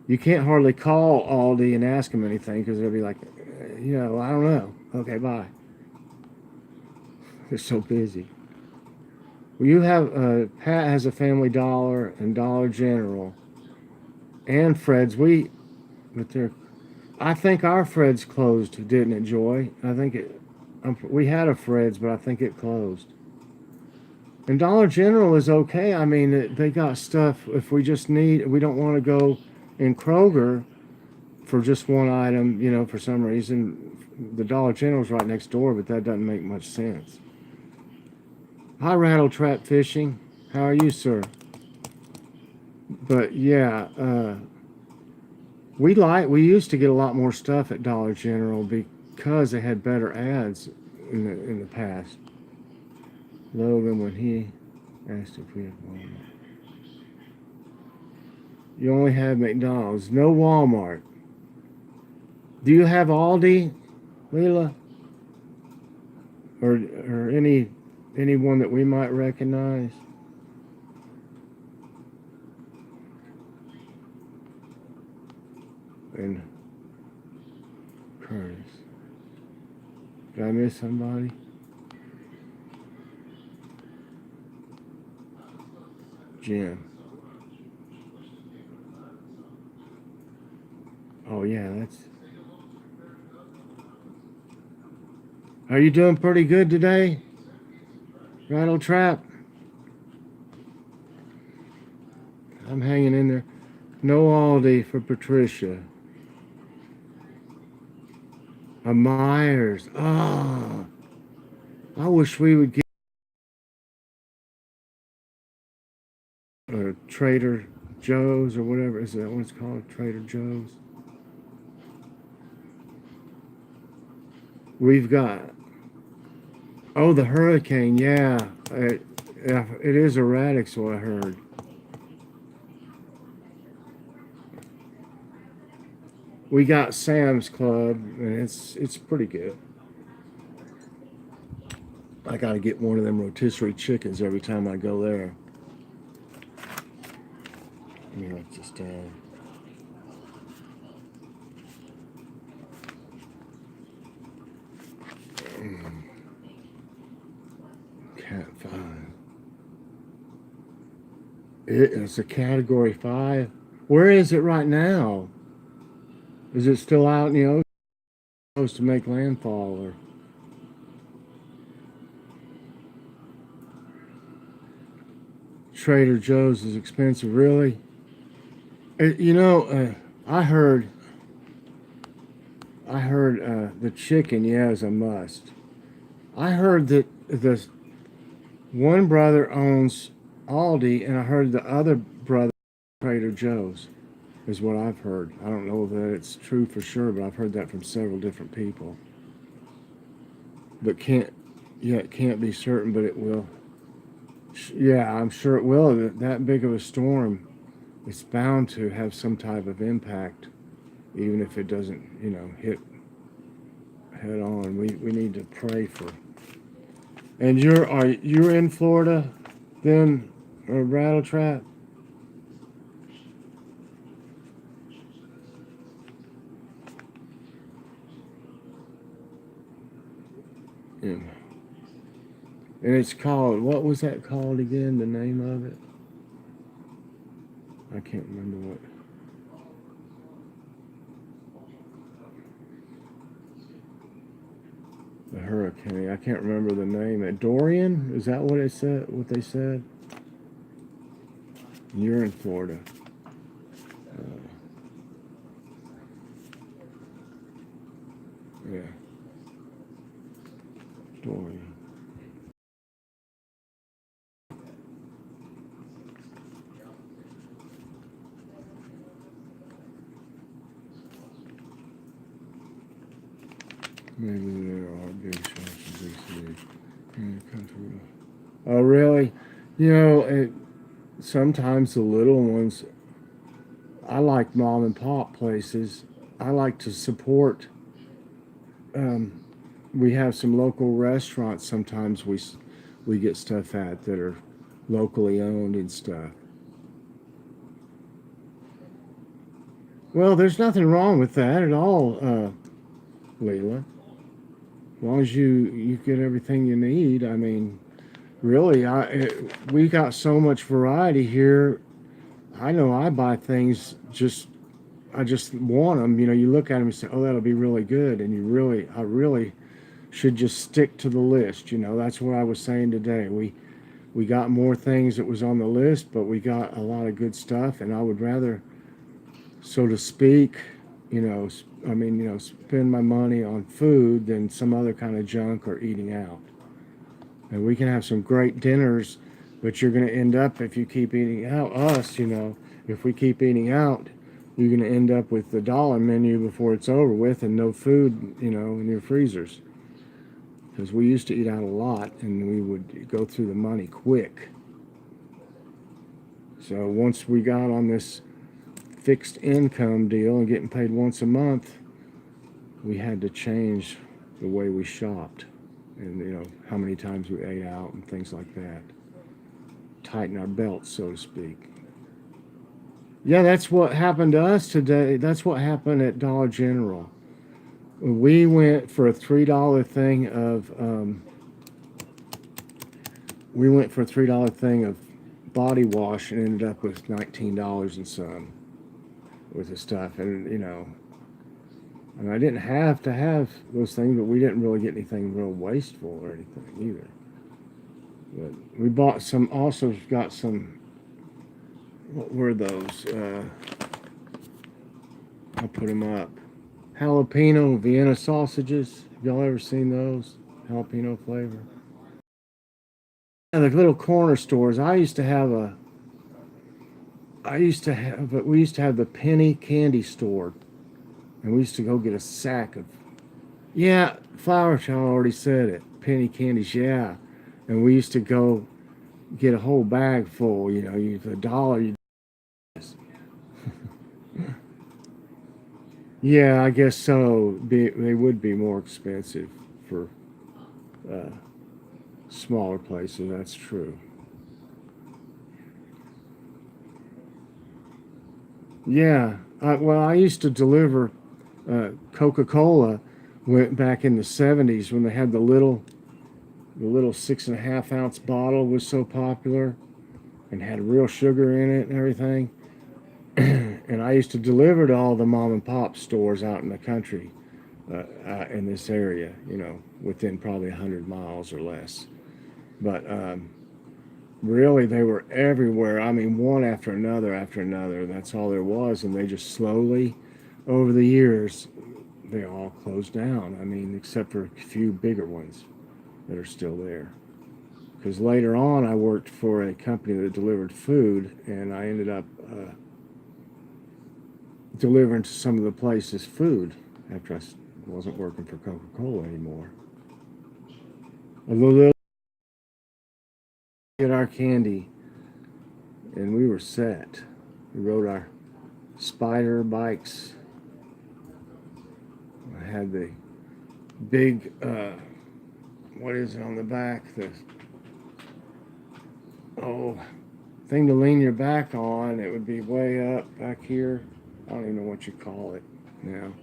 You can't hardly call Aldi and ask them anything because they'll be like, I don't know. Okay, bye. They're so busy. Well, you have, Pat has a Family Dollar and Dollar General and Fred's. I think our Fred's closed, didn't it, Joy? We had a Fred's, but I think it closed. And Dollar General is okay. I mean, they got stuff. If we don't want to go in Kroger for just one item, for some reason. The Dollar General's right next door, but that doesn't make much sense. Hi, Rattle Trap Fishing. How are you, sir? But yeah, we used to get a lot more stuff at Dollar General because they had better ads in the past. Logan, when he asked if we had Walmart. You only have McDonald's, no Walmart. Do you have Aldi, Leela? Or anyone that we might recognize? And Curtis. Did I miss somebody? Jim. Oh yeah, Are you doing pretty good today? Rattle Trap? I'm hanging in there. No Aldi for Patricia. A Myers. Oh, I wish we would get Trader Joe's or whatever. Is that what it's called? Trader Joe's. We've got. Oh, the hurricane. Yeah. It is erratic, so I heard. we got Sam's Club, and it's pretty good. I gotta get one of them rotisserie chickens every time I go there. You know, it's just Cat 5. It's a Category 5. Where is it right now? Is it still out in the ocean? Supposed to make landfall or? Trader Joe's is expensive, really. I heard the chicken, yeah, is a must. I heard that the one brother owns Aldi, and I heard the other brother Trader Joe's, is what I've heard. I don't know that it's true for sure, but I've heard that from several different people. But it can't be certain, but it will. Yeah, I'm sure it will. That big of a storm, it's bound to have some type of impact, even if it doesn't, hit head on. We need to pray for. And you're in Florida, then, or Rattle Trap? Yeah. And it's called, what was that called again? The name of it? I can't remember what. The hurricane. I can't remember the name. Dorian? Is that what it said? What they said? You're in Florida. Yeah. Dorian. Maybe there are big shops in big cities in the country. Oh, really? Sometimes the little ones, I like mom and pop places. I like to support. We have some local restaurants sometimes we get stuff at that are locally owned and stuff. Well, there's nothing wrong with that at all, Leela. As long as you get everything you need. I mean, really, we got so much variety here. I know I buy things I just want them. You look at them and say, "Oh, that'll be really good," and I really should just stick to the list. That's what I was saying today. We got more things that was on the list, but we got a lot of good stuff, and I would rather, so to speak, spend my money on food than some other kind of junk or eating out. And we can have some great dinners, but you're going to end up, if you keep eating out, if we keep eating out, you're going to end up with the dollar menu before it's over with and no food, in your freezers. Because we used to eat out a lot and we would go through the money quick. So once we got on this fixed income deal and getting paid once a month, we had to change the way we shopped and how many times we ate out and things like that. Tighten our belts, so to speak. Yeah, that's what happened to us today. That's what happened at Dollar General. We went for a $3 thing of body wash and ended up with $19 and some with the stuff. And I didn't have to have those things, but we didn't really get anything real wasteful or anything either. But we bought some, also got some, what were those? I'll put them up. Jalapeno Vienna sausages. Have y'all ever seen those? Jalapeno flavor. And the little corner stores. We used to have the penny candy store. And we used to go get a sack of, yeah, Flower Child already said it. Penny candies, yeah. And we used to go get a whole bag full, $1. Yeah, I guess so. They would be more expensive for uh, smaller places. That's true. Yeah. Well, I used to deliver Coca-Cola went back in the 70s when they had the little 6.5 ounce bottle was so popular and had real sugar in it and everything. And I used to deliver to all the mom and pop stores out in the country in this area, within probably 100 miles or less. But really, they were everywhere. I mean, one after another after another. That's all there was. And they just slowly, over the years, they all closed down. I mean, except for a few bigger ones that are still there. Because later on, I worked for a company that delivered food, and I ended up delivering to some of the places food after I wasn't working for Coca-Cola anymore. A little get our candy, and we were set. We rode our spider bikes. I had the big, what is it on the back? The thing to lean your back on. It would be way up back here. I don't even know what you call it now.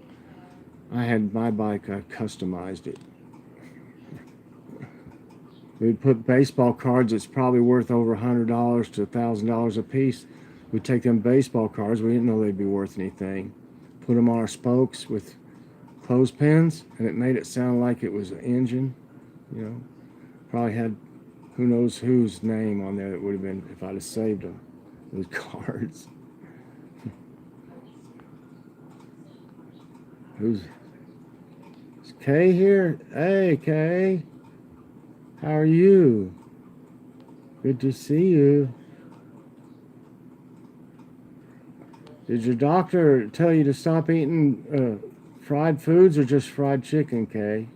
I had my bike. I customized it. We'd put baseball cards that's probably worth over $100 to $1,000 a piece. We'd take them baseball cards. We didn't know they'd be worth anything. Put them on our spokes with clothespins, and it made it sound like it was an engine. Probably had who knows whose name on there. It would have been if I'd have saved them. Those cards. Is Kay here? Hey, Kay. How are you? Good to see you. Did your doctor tell you to stop eating fried foods or just fried chicken, Kay?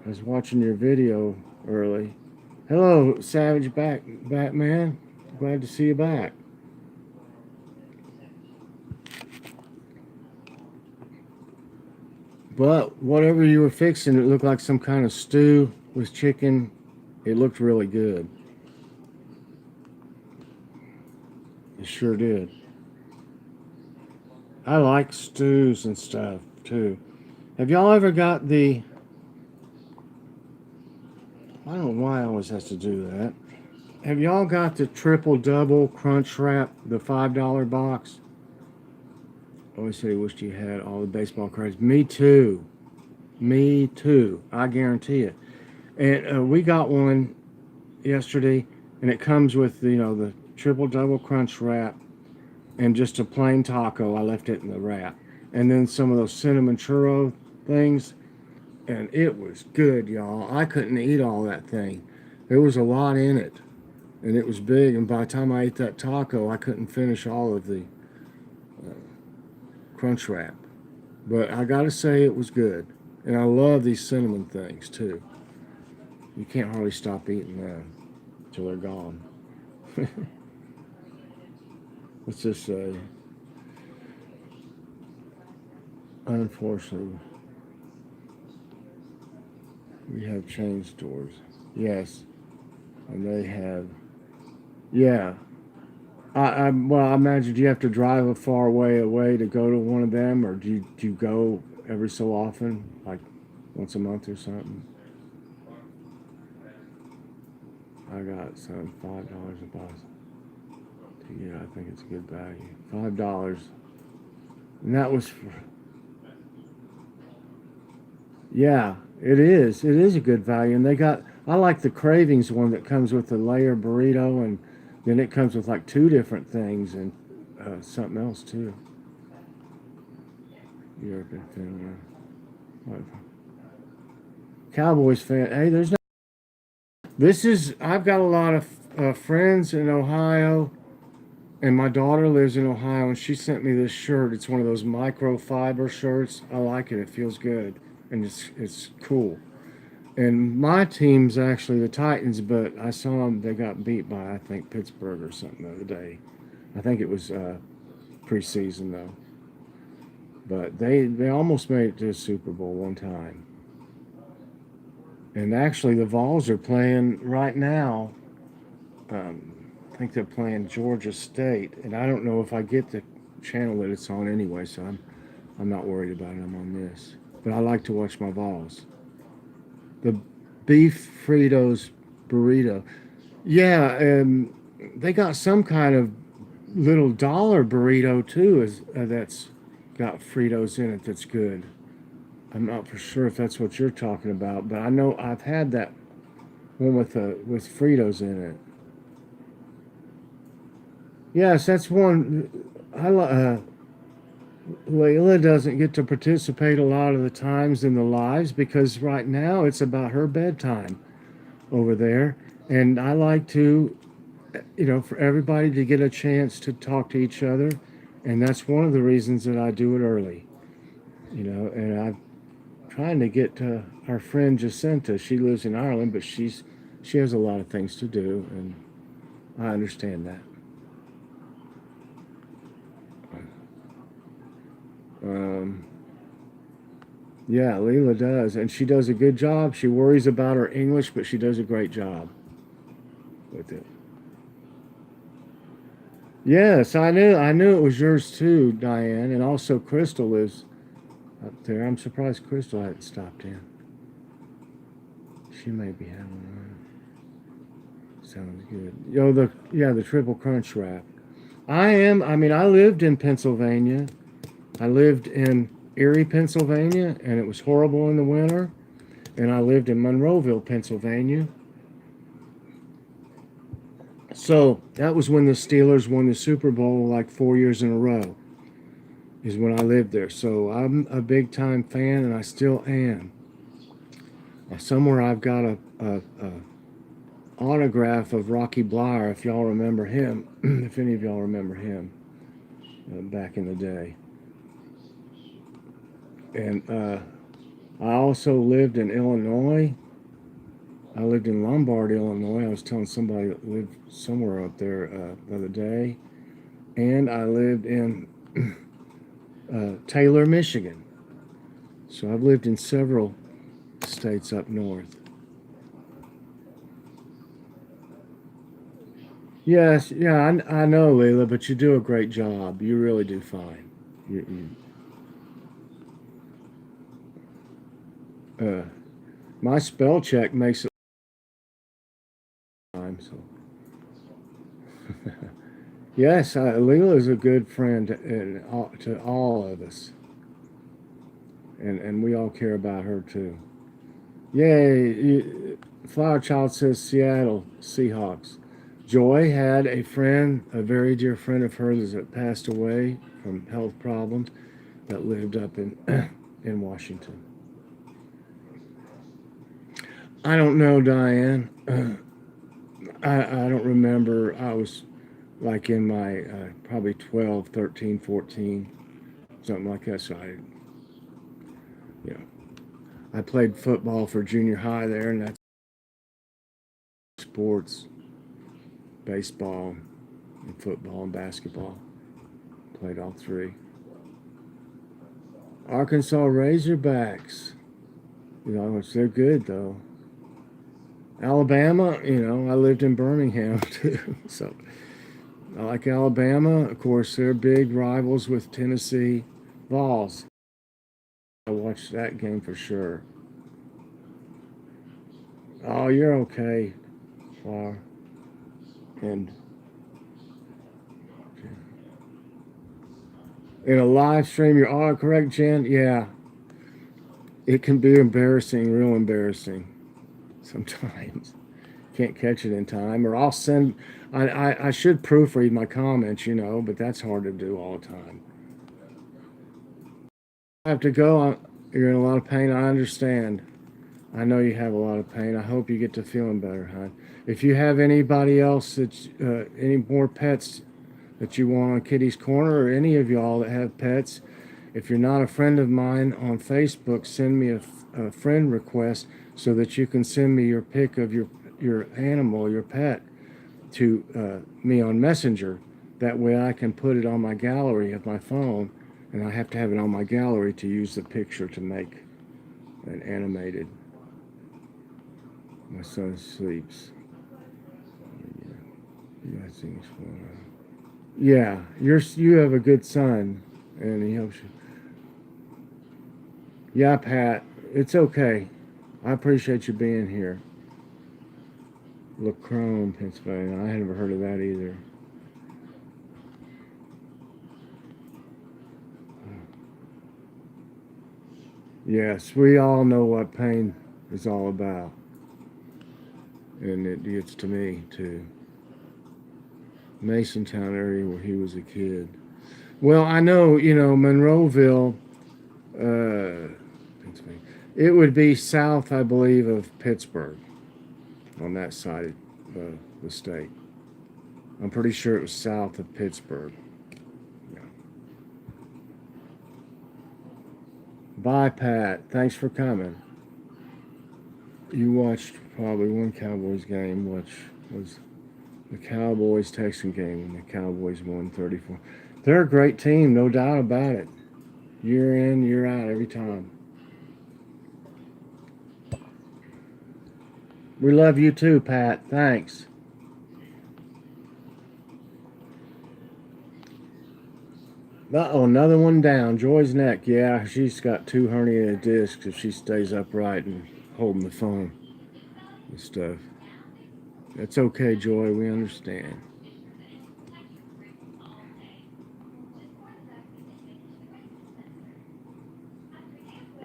I was watching your video early. Hello, Savage Batman. Glad to see you back. But whatever you were fixing, it looked like some kind of stew with chicken. It looked really good. It sure did. I like stews and stuff too. Have y'all ever got the... I don't know why I always has to do that. Have y'all got the triple double crunch wrap, the $5 box? Always said he wished he had all the baseball cards. Me too. Me too. I guarantee it. And we got one yesterday, and it comes with the triple double crunch wrap and just a plain taco. I left it in the wrap, and then some of those cinnamon churro things, and it was good, y'all. I couldn't eat all that thing. There was a lot in it, and it was big. And by the time I ate that taco, I couldn't finish all of the crunch wrap. But I gotta say, it was good. And I love these cinnamon things too. You can't hardly stop eating them till they're gone. Let's just say, unfortunately, we have chain stores. Yes, and they have. Yeah, well, I imagine, do you have to drive a far way away to go to one of them, or do you go every so often, like once a month or something? I got some $5 a box. Yeah, I think it's a good value. $5, and that was for. Yeah, it is. It is a good value, and they got. I like the Cravings one that comes with the layer burrito, and then it comes with like two different things and something else too. Europe and Finland. What? Cowboys fan. Hey, there's no. This is. I've got a lot of friends in Ohio, and my daughter lives in Ohio, and she sent me this shirt. It's one of those microfiber shirts. I like it. It feels good, and it's cool. And my team's actually the Titans, but I saw them. They got beat by, I think, Pittsburgh or something the other day. I think it was preseason though. but they almost made it to the Super Bowl one time. And actually, the Vols are playing right now. I think they're playing Georgia State, and I don't know if I get the channel that it's on anyway, so I'm not worried about it. I'm on this, but I like to watch my Vols. The beef Fritos burrito, yeah, they got some kind of little dollar burrito too. That's got Fritos in it. That's good. I'm not for sure if that's what you're talking about, but I know I've had that one with Fritos in it. Yes, that's one. Layla doesn't get to participate a lot of the times in the lives because right now it's about her bedtime over there, and I like to, for everybody to get a chance to talk to each other, and that's one of the reasons that I do it early. And I'm trying to get to our friend Jacinta. She lives in Ireland, but she has a lot of things to do, and I understand that. Um, yeah, Leela does, and she does a good job. She worries about her English, but she does a great job with it. Yes, I knew it was yours too, Diane, and also Crystal lives up there. I'm surprised Crystal hadn't stopped in. She may be having one. Sounds good. The triple crunch wrap. I lived in Pennsylvania. I lived in Erie, Pennsylvania, and it was horrible in the winter. And I lived in Monroeville, Pennsylvania. So that was when the Steelers won the Super Bowl like 4 years in a row, is when I lived there. So I'm a big time fan, and I still am. Somewhere I've got a autograph of Rocky Bleier, if y'all remember him, if any of y'all remember him back in the day. And I also lived in Illinois. I lived in Lombard, Illinois. I was telling somebody that lived somewhere up there the other day. And I lived in Taylor, Michigan. So I've lived in several states up north. Yes, yeah, I know, Leila, but you do a great job. You really do fine. Uh, my spell check makes it time, so. Yes, Leila is a good friend to all of us, and we all care about her too. Yay! Flower Child says Seattle Seahawks. Joy had a friend, a very dear friend of hers that passed away from health problems that lived up in in Washington. I don't know, Diane. I don't remember. I was like in my probably 12, 13, 14, something like that. So you know, I played football for junior high there, and that's sports, baseball, and football and basketball. Played all three. Arkansas Razorbacks. They're good though. Alabama, I lived in Birmingham too, so I like Alabama. Of course, they're big rivals with Tennessee Vols. I watched that game for sure. Oh, you're okay, Flower. And in a live stream, you're all correct, Jen. Yeah, it can be embarrassing, real embarrassing sometimes. Can't catch it in time, or I'll send. I should proofread my comments, but that's hard to do all the time. I have to go. You're in a lot of pain. I understand. I know you have a lot of pain. I hope you get to feeling better, hon. If you have anybody else any more pets that you want on Kitty's Corner, or any of y'all that have pets, if you're not a friend of mine on Facebook, send me a friend request so that you can send me your pic of your animal, your pet, to me on Messenger. That way I can put it on my gallery of my phone and I have to have it on my gallery to use the picture to make an animated. My son sleeps. You got things going on. Yeah, you have a good son, and he helps you. Yeah, Pat, it's okay. I appreciate you being here. Lacrone, Pennsylvania. I had never heard of that either. Yes, we all know what pain is all about. And it gets to me, too. Masontown area where he was a kid. Well, I know, Monroeville, Pennsylvania. It would be south, I believe, of Pittsburgh on that side of the state. I'm pretty sure it was south of Pittsburgh. Yeah. Bye, Pat. Thanks for coming. You watched probably one Cowboys game, which was the Cowboys-Texan game, and the Cowboys won 34. They're a great team, no doubt about it. Year in, year out, every time. We love you too, Pat. Thanks. Uh-oh, another one down. Joy's neck. Yeah, she's got 2 herniated discs if she stays upright and holding the phone and stuff. That's okay, Joy. We understand.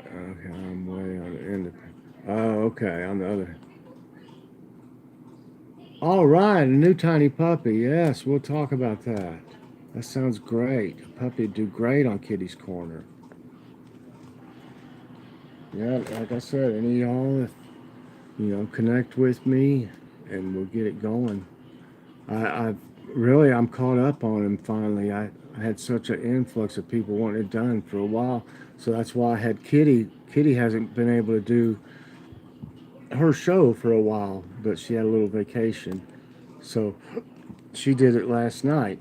Okay, I'm way on the end of it. Oh, okay, on the other. All right, a new tiny puppy. Yes, we'll talk about that. That sounds great. A puppy would do great on Kitty's Corner. Yeah, like I said, any of y'all, connect with me and we'll get it going. I'm caught up on him finally. I had such an influx of people wanting it done for a while. So that's why I had Kitty. Kitty hasn't been able to do her show for a while, but she had a little vacation. So she did it last night.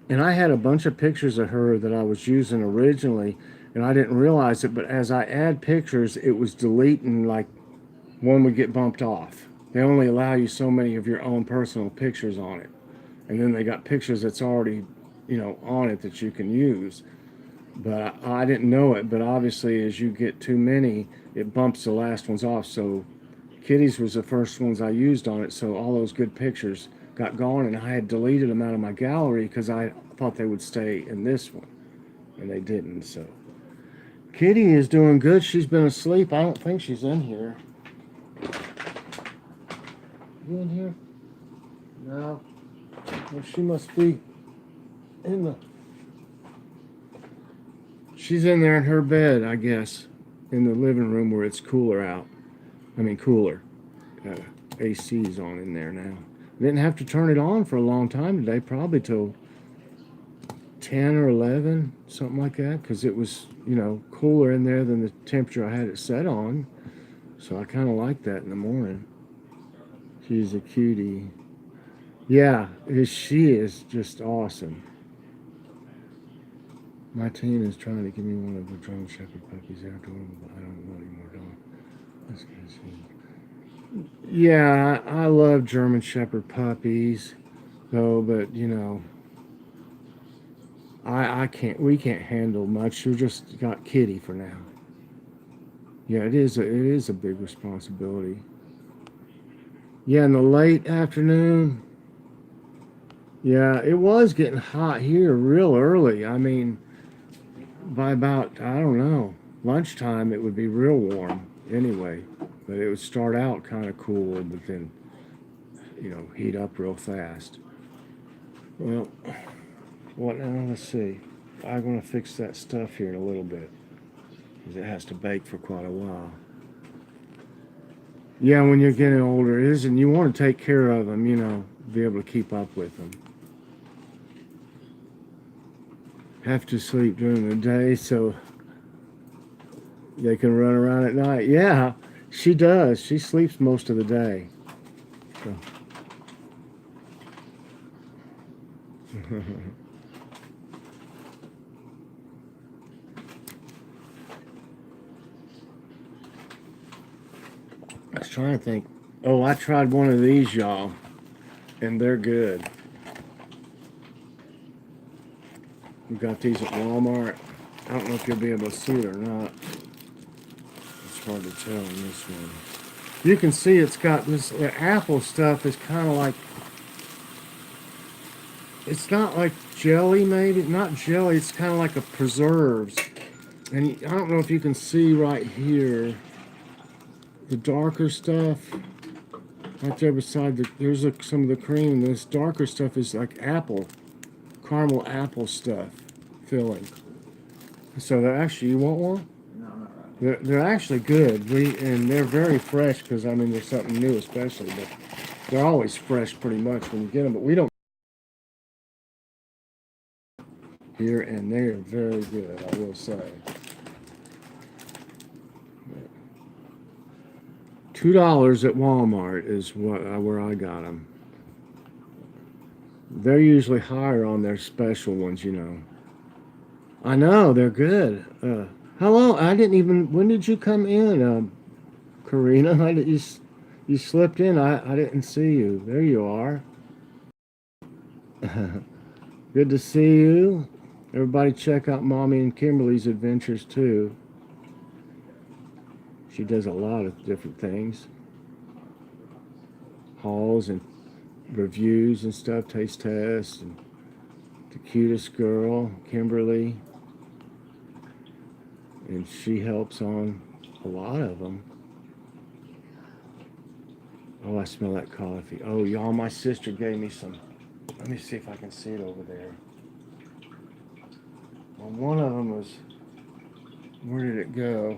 And I had a bunch of pictures of her that I was using originally, and I didn't realize it, but as I add pictures, it was deleting, like one would get bumped off. They only allow you so many of your own personal pictures on it. And then they got pictures that's already, on it that you can use. But I didn't know it, but obviously as you get too many, it bumps the last ones off. So Kitty's was the first ones I used on it, so all those good pictures got gone, and I had deleted them out of my gallery because I thought they would stay in this one, and they didn't. So Kitty is doing good. She's been asleep. I don't think she's in here. You in here? No. Well, she must be in the... She's in there in her bed, I guess, in the living room where it's cooler out. I mean, cooler. AC's on in there now. Didn't have to turn it on for a long time today, probably till 10 or 11, something like that, because it was, cooler in there than the temperature I had it set on. So I kind of like that in the morning. She's a cutie. Yeah, she is just awesome. My team is trying to give me one of the German Shepherd puppies. They're adorable, but I don't want any more dog. That's good. Yeah, I love German Shepherd puppies, though, but I can't. We can't handle much. We just got Kitty for now. Yeah, it is a big responsibility. Yeah, in the late afternoon. Yeah, it was getting hot here real early. I mean, by about, I don't know, lunchtime it would be real warm anyway. But it would start out kind of cool, but then, heat up real fast. Well, what now? Let's see. I'm going to fix that stuff here in a little bit, because it has to bake for quite a while. Yeah, when you're getting older, it is, and you want to take care of them, be able to keep up with them. Have to sleep during the day so they can run around at night. Yeah, she does. She sleeps most of the day. So. was trying to think. Oh, I tried one of these, y'all, and they're good. We got these at Walmart. I don't know if you'll be able to see it or not. It's hard to tell in this one. You can see it's got this, the apple stuff is kind of like, it's not like jelly maybe, not jelly, it's kind of like a preserves. And I don't know if you can see right here, the darker stuff, right there beside there's some of the cream, and this darker stuff is like apple, caramel apple stuff filling. So they're actually, you want one? No, I'm not right. They're actually good, and they're very fresh because I mean there's something new especially, but they're always fresh pretty much when you get them. But we don't here, and they are very good, I will say. $2 at Walmart is where I got them. They're usually higher on their special ones, you know. I know they're good. Hello, I didn't even. When did you come in, Karina? You slipped in. I didn't see you. There you are. Good to see you. Everybody, check out Mommy and Kimberly's adventures too. She does a lot of different things. Hauls and reviews and stuff, taste tests, and the cutest girl, Kimberly. And she helps on a lot of them. Oh, I smell that coffee. Oh, y'all, my sister gave me some. Let me see if I can see it over there. Well, one of them was, where did it go?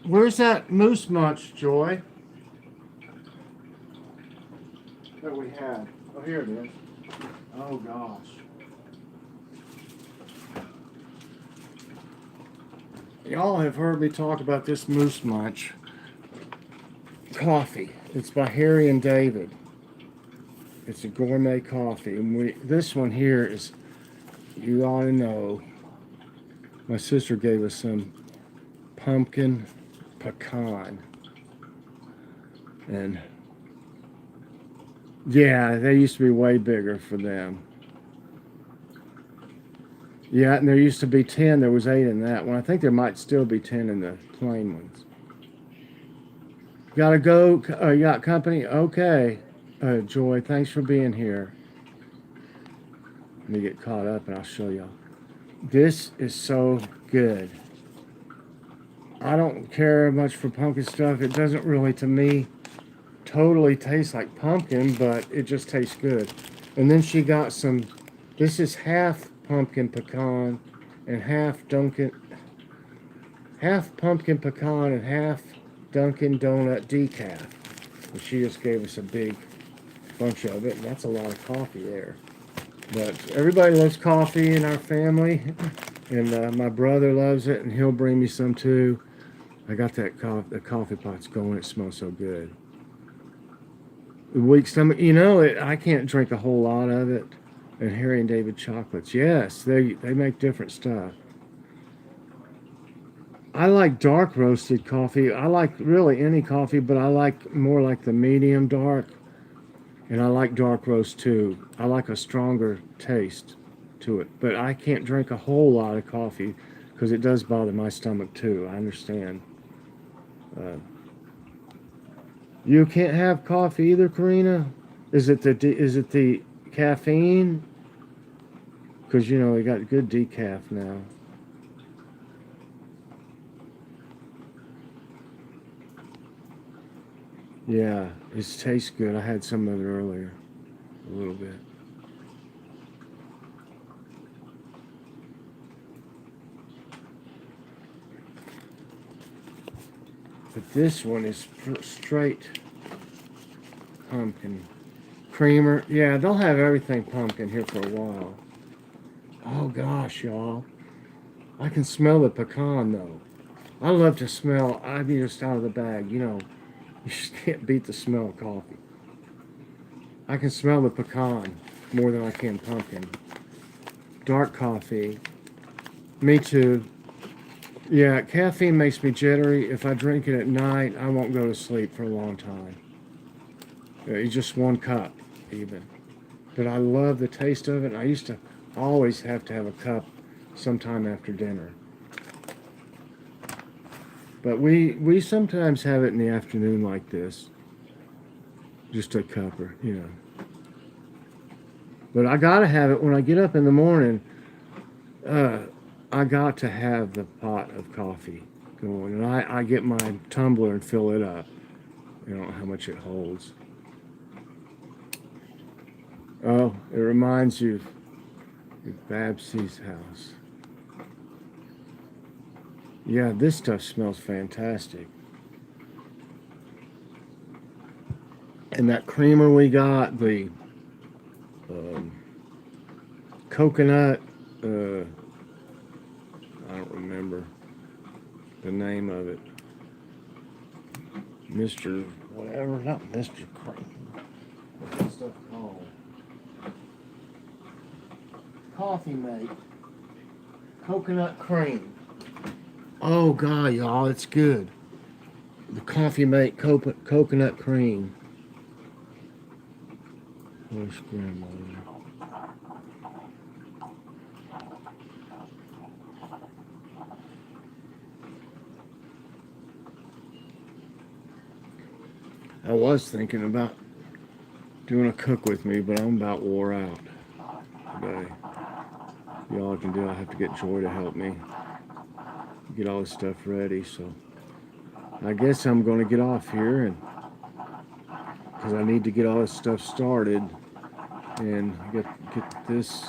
Where's that Moose Munch, Joy? That we had. Oh, here it is. Oh, gosh. Y'all have heard me talk about this Moose Munch coffee. It's by Harry and David. It's a gourmet coffee. And this one here is, you ought to know, my sister gave us some pumpkin pecan. And yeah, they used to be way bigger for them. Yeah, and there used to be 10. There was 8 in that one. I think there might still be 10 in the plain ones. Gotta go. You got company? Okay. Joy, thanks for being here. Let me get caught up and I'll show y'all. This is so good. I don't care much for pumpkin stuff. It doesn't really, to me, totally taste like pumpkin, but it just tastes good. And then she got some, this is half pumpkin pecan and half pumpkin pecan and half Dunkin' Donut decaf. And she just gave us a big bunch of it, and that's a lot of coffee there. But everybody loves coffee in our family, and my brother loves it, and he'll bring me some too. I got that the coffee pot's going. It smells so good. The weak stomach, you know, I can't drink a whole lot of it. And Harry and David chocolates, yes, they make different stuff. I like dark roasted coffee. I like really any coffee, but I like more like the medium dark. And I like dark roast too. I like a stronger taste to it. But I can't drink a whole lot of coffee because it does bother my stomach too. I understand. You can't have coffee either, Karina? Is it the caffeine? Because, you know, they got good decaf now. Yeah, it tastes good. I had some of it earlier, a little bit. But this one is straight pumpkin. Creamer. Yeah, they'll have everything pumpkin here for a while. Oh gosh, y'all. I can smell the pecan though. I love to smell, I mean, just out of the bag, you know. You just can't beat the smell of coffee. I can smell the pecan more than I can pumpkin. Dark coffee. Me too. Yeah, caffeine makes me jittery. If I drink it at night, I won't go to sleep for a long time. It's just one cup, even. But I love the taste of it. I used to always have to have a cup sometime after dinner. But we sometimes have it in the afternoon like this. Just a cupper, you know. But I gotta have it when I get up in the morning. I got to have the pot of coffee going, and I get my tumbler and fill it up. You know how much it holds. Oh, it reminds you of Babsie's house. Yeah, this stuff smells fantastic. And that creamer we got, the coconut, I don't remember the name of it. Mr. whatever, not Mr. Cream. What's that stuff called? Coffee Mate. Coconut cream. Oh God, y'all, it's good. The Coffee Mate coconut cream. Where's grandmother? I was thinking about doing a cook with me, but I'm about wore out today. Y'all can do. I have to get Joy to help me get all this stuff ready. So I guess I'm going to get off here, and because I need to get all this stuff started and get this.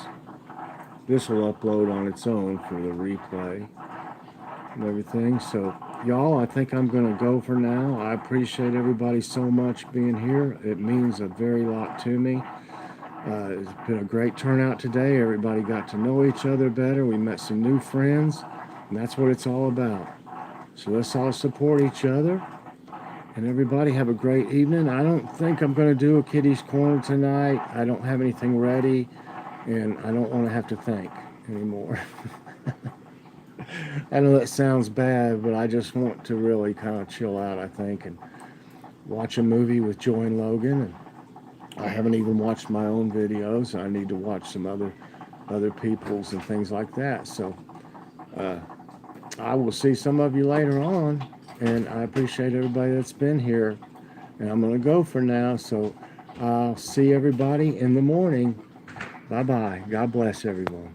This will upload on its own for the replay and everything. So y'all, I think I'm going to go for now. I appreciate everybody so much being here. It means a very lot to me. It's been a great turnout today. Everybody got to know each other better. We met some new friends, and that's what it's all about. So let's all support each other, and everybody have a great evening. I don't think I'm going to do a Kitty's Corner tonight. I don't have anything ready, and I don't want to have to think anymore. I know that sounds bad, but I just want to really kind of chill out, I think, and watch a movie with Joy and Logan. And I haven't even watched my own videos. I need to watch some other people's and things like that. So I will see some of you later on, and I appreciate everybody that's been here. And I'm going to go for now, so I'll see everybody in the morning. Bye-bye. God bless everyone.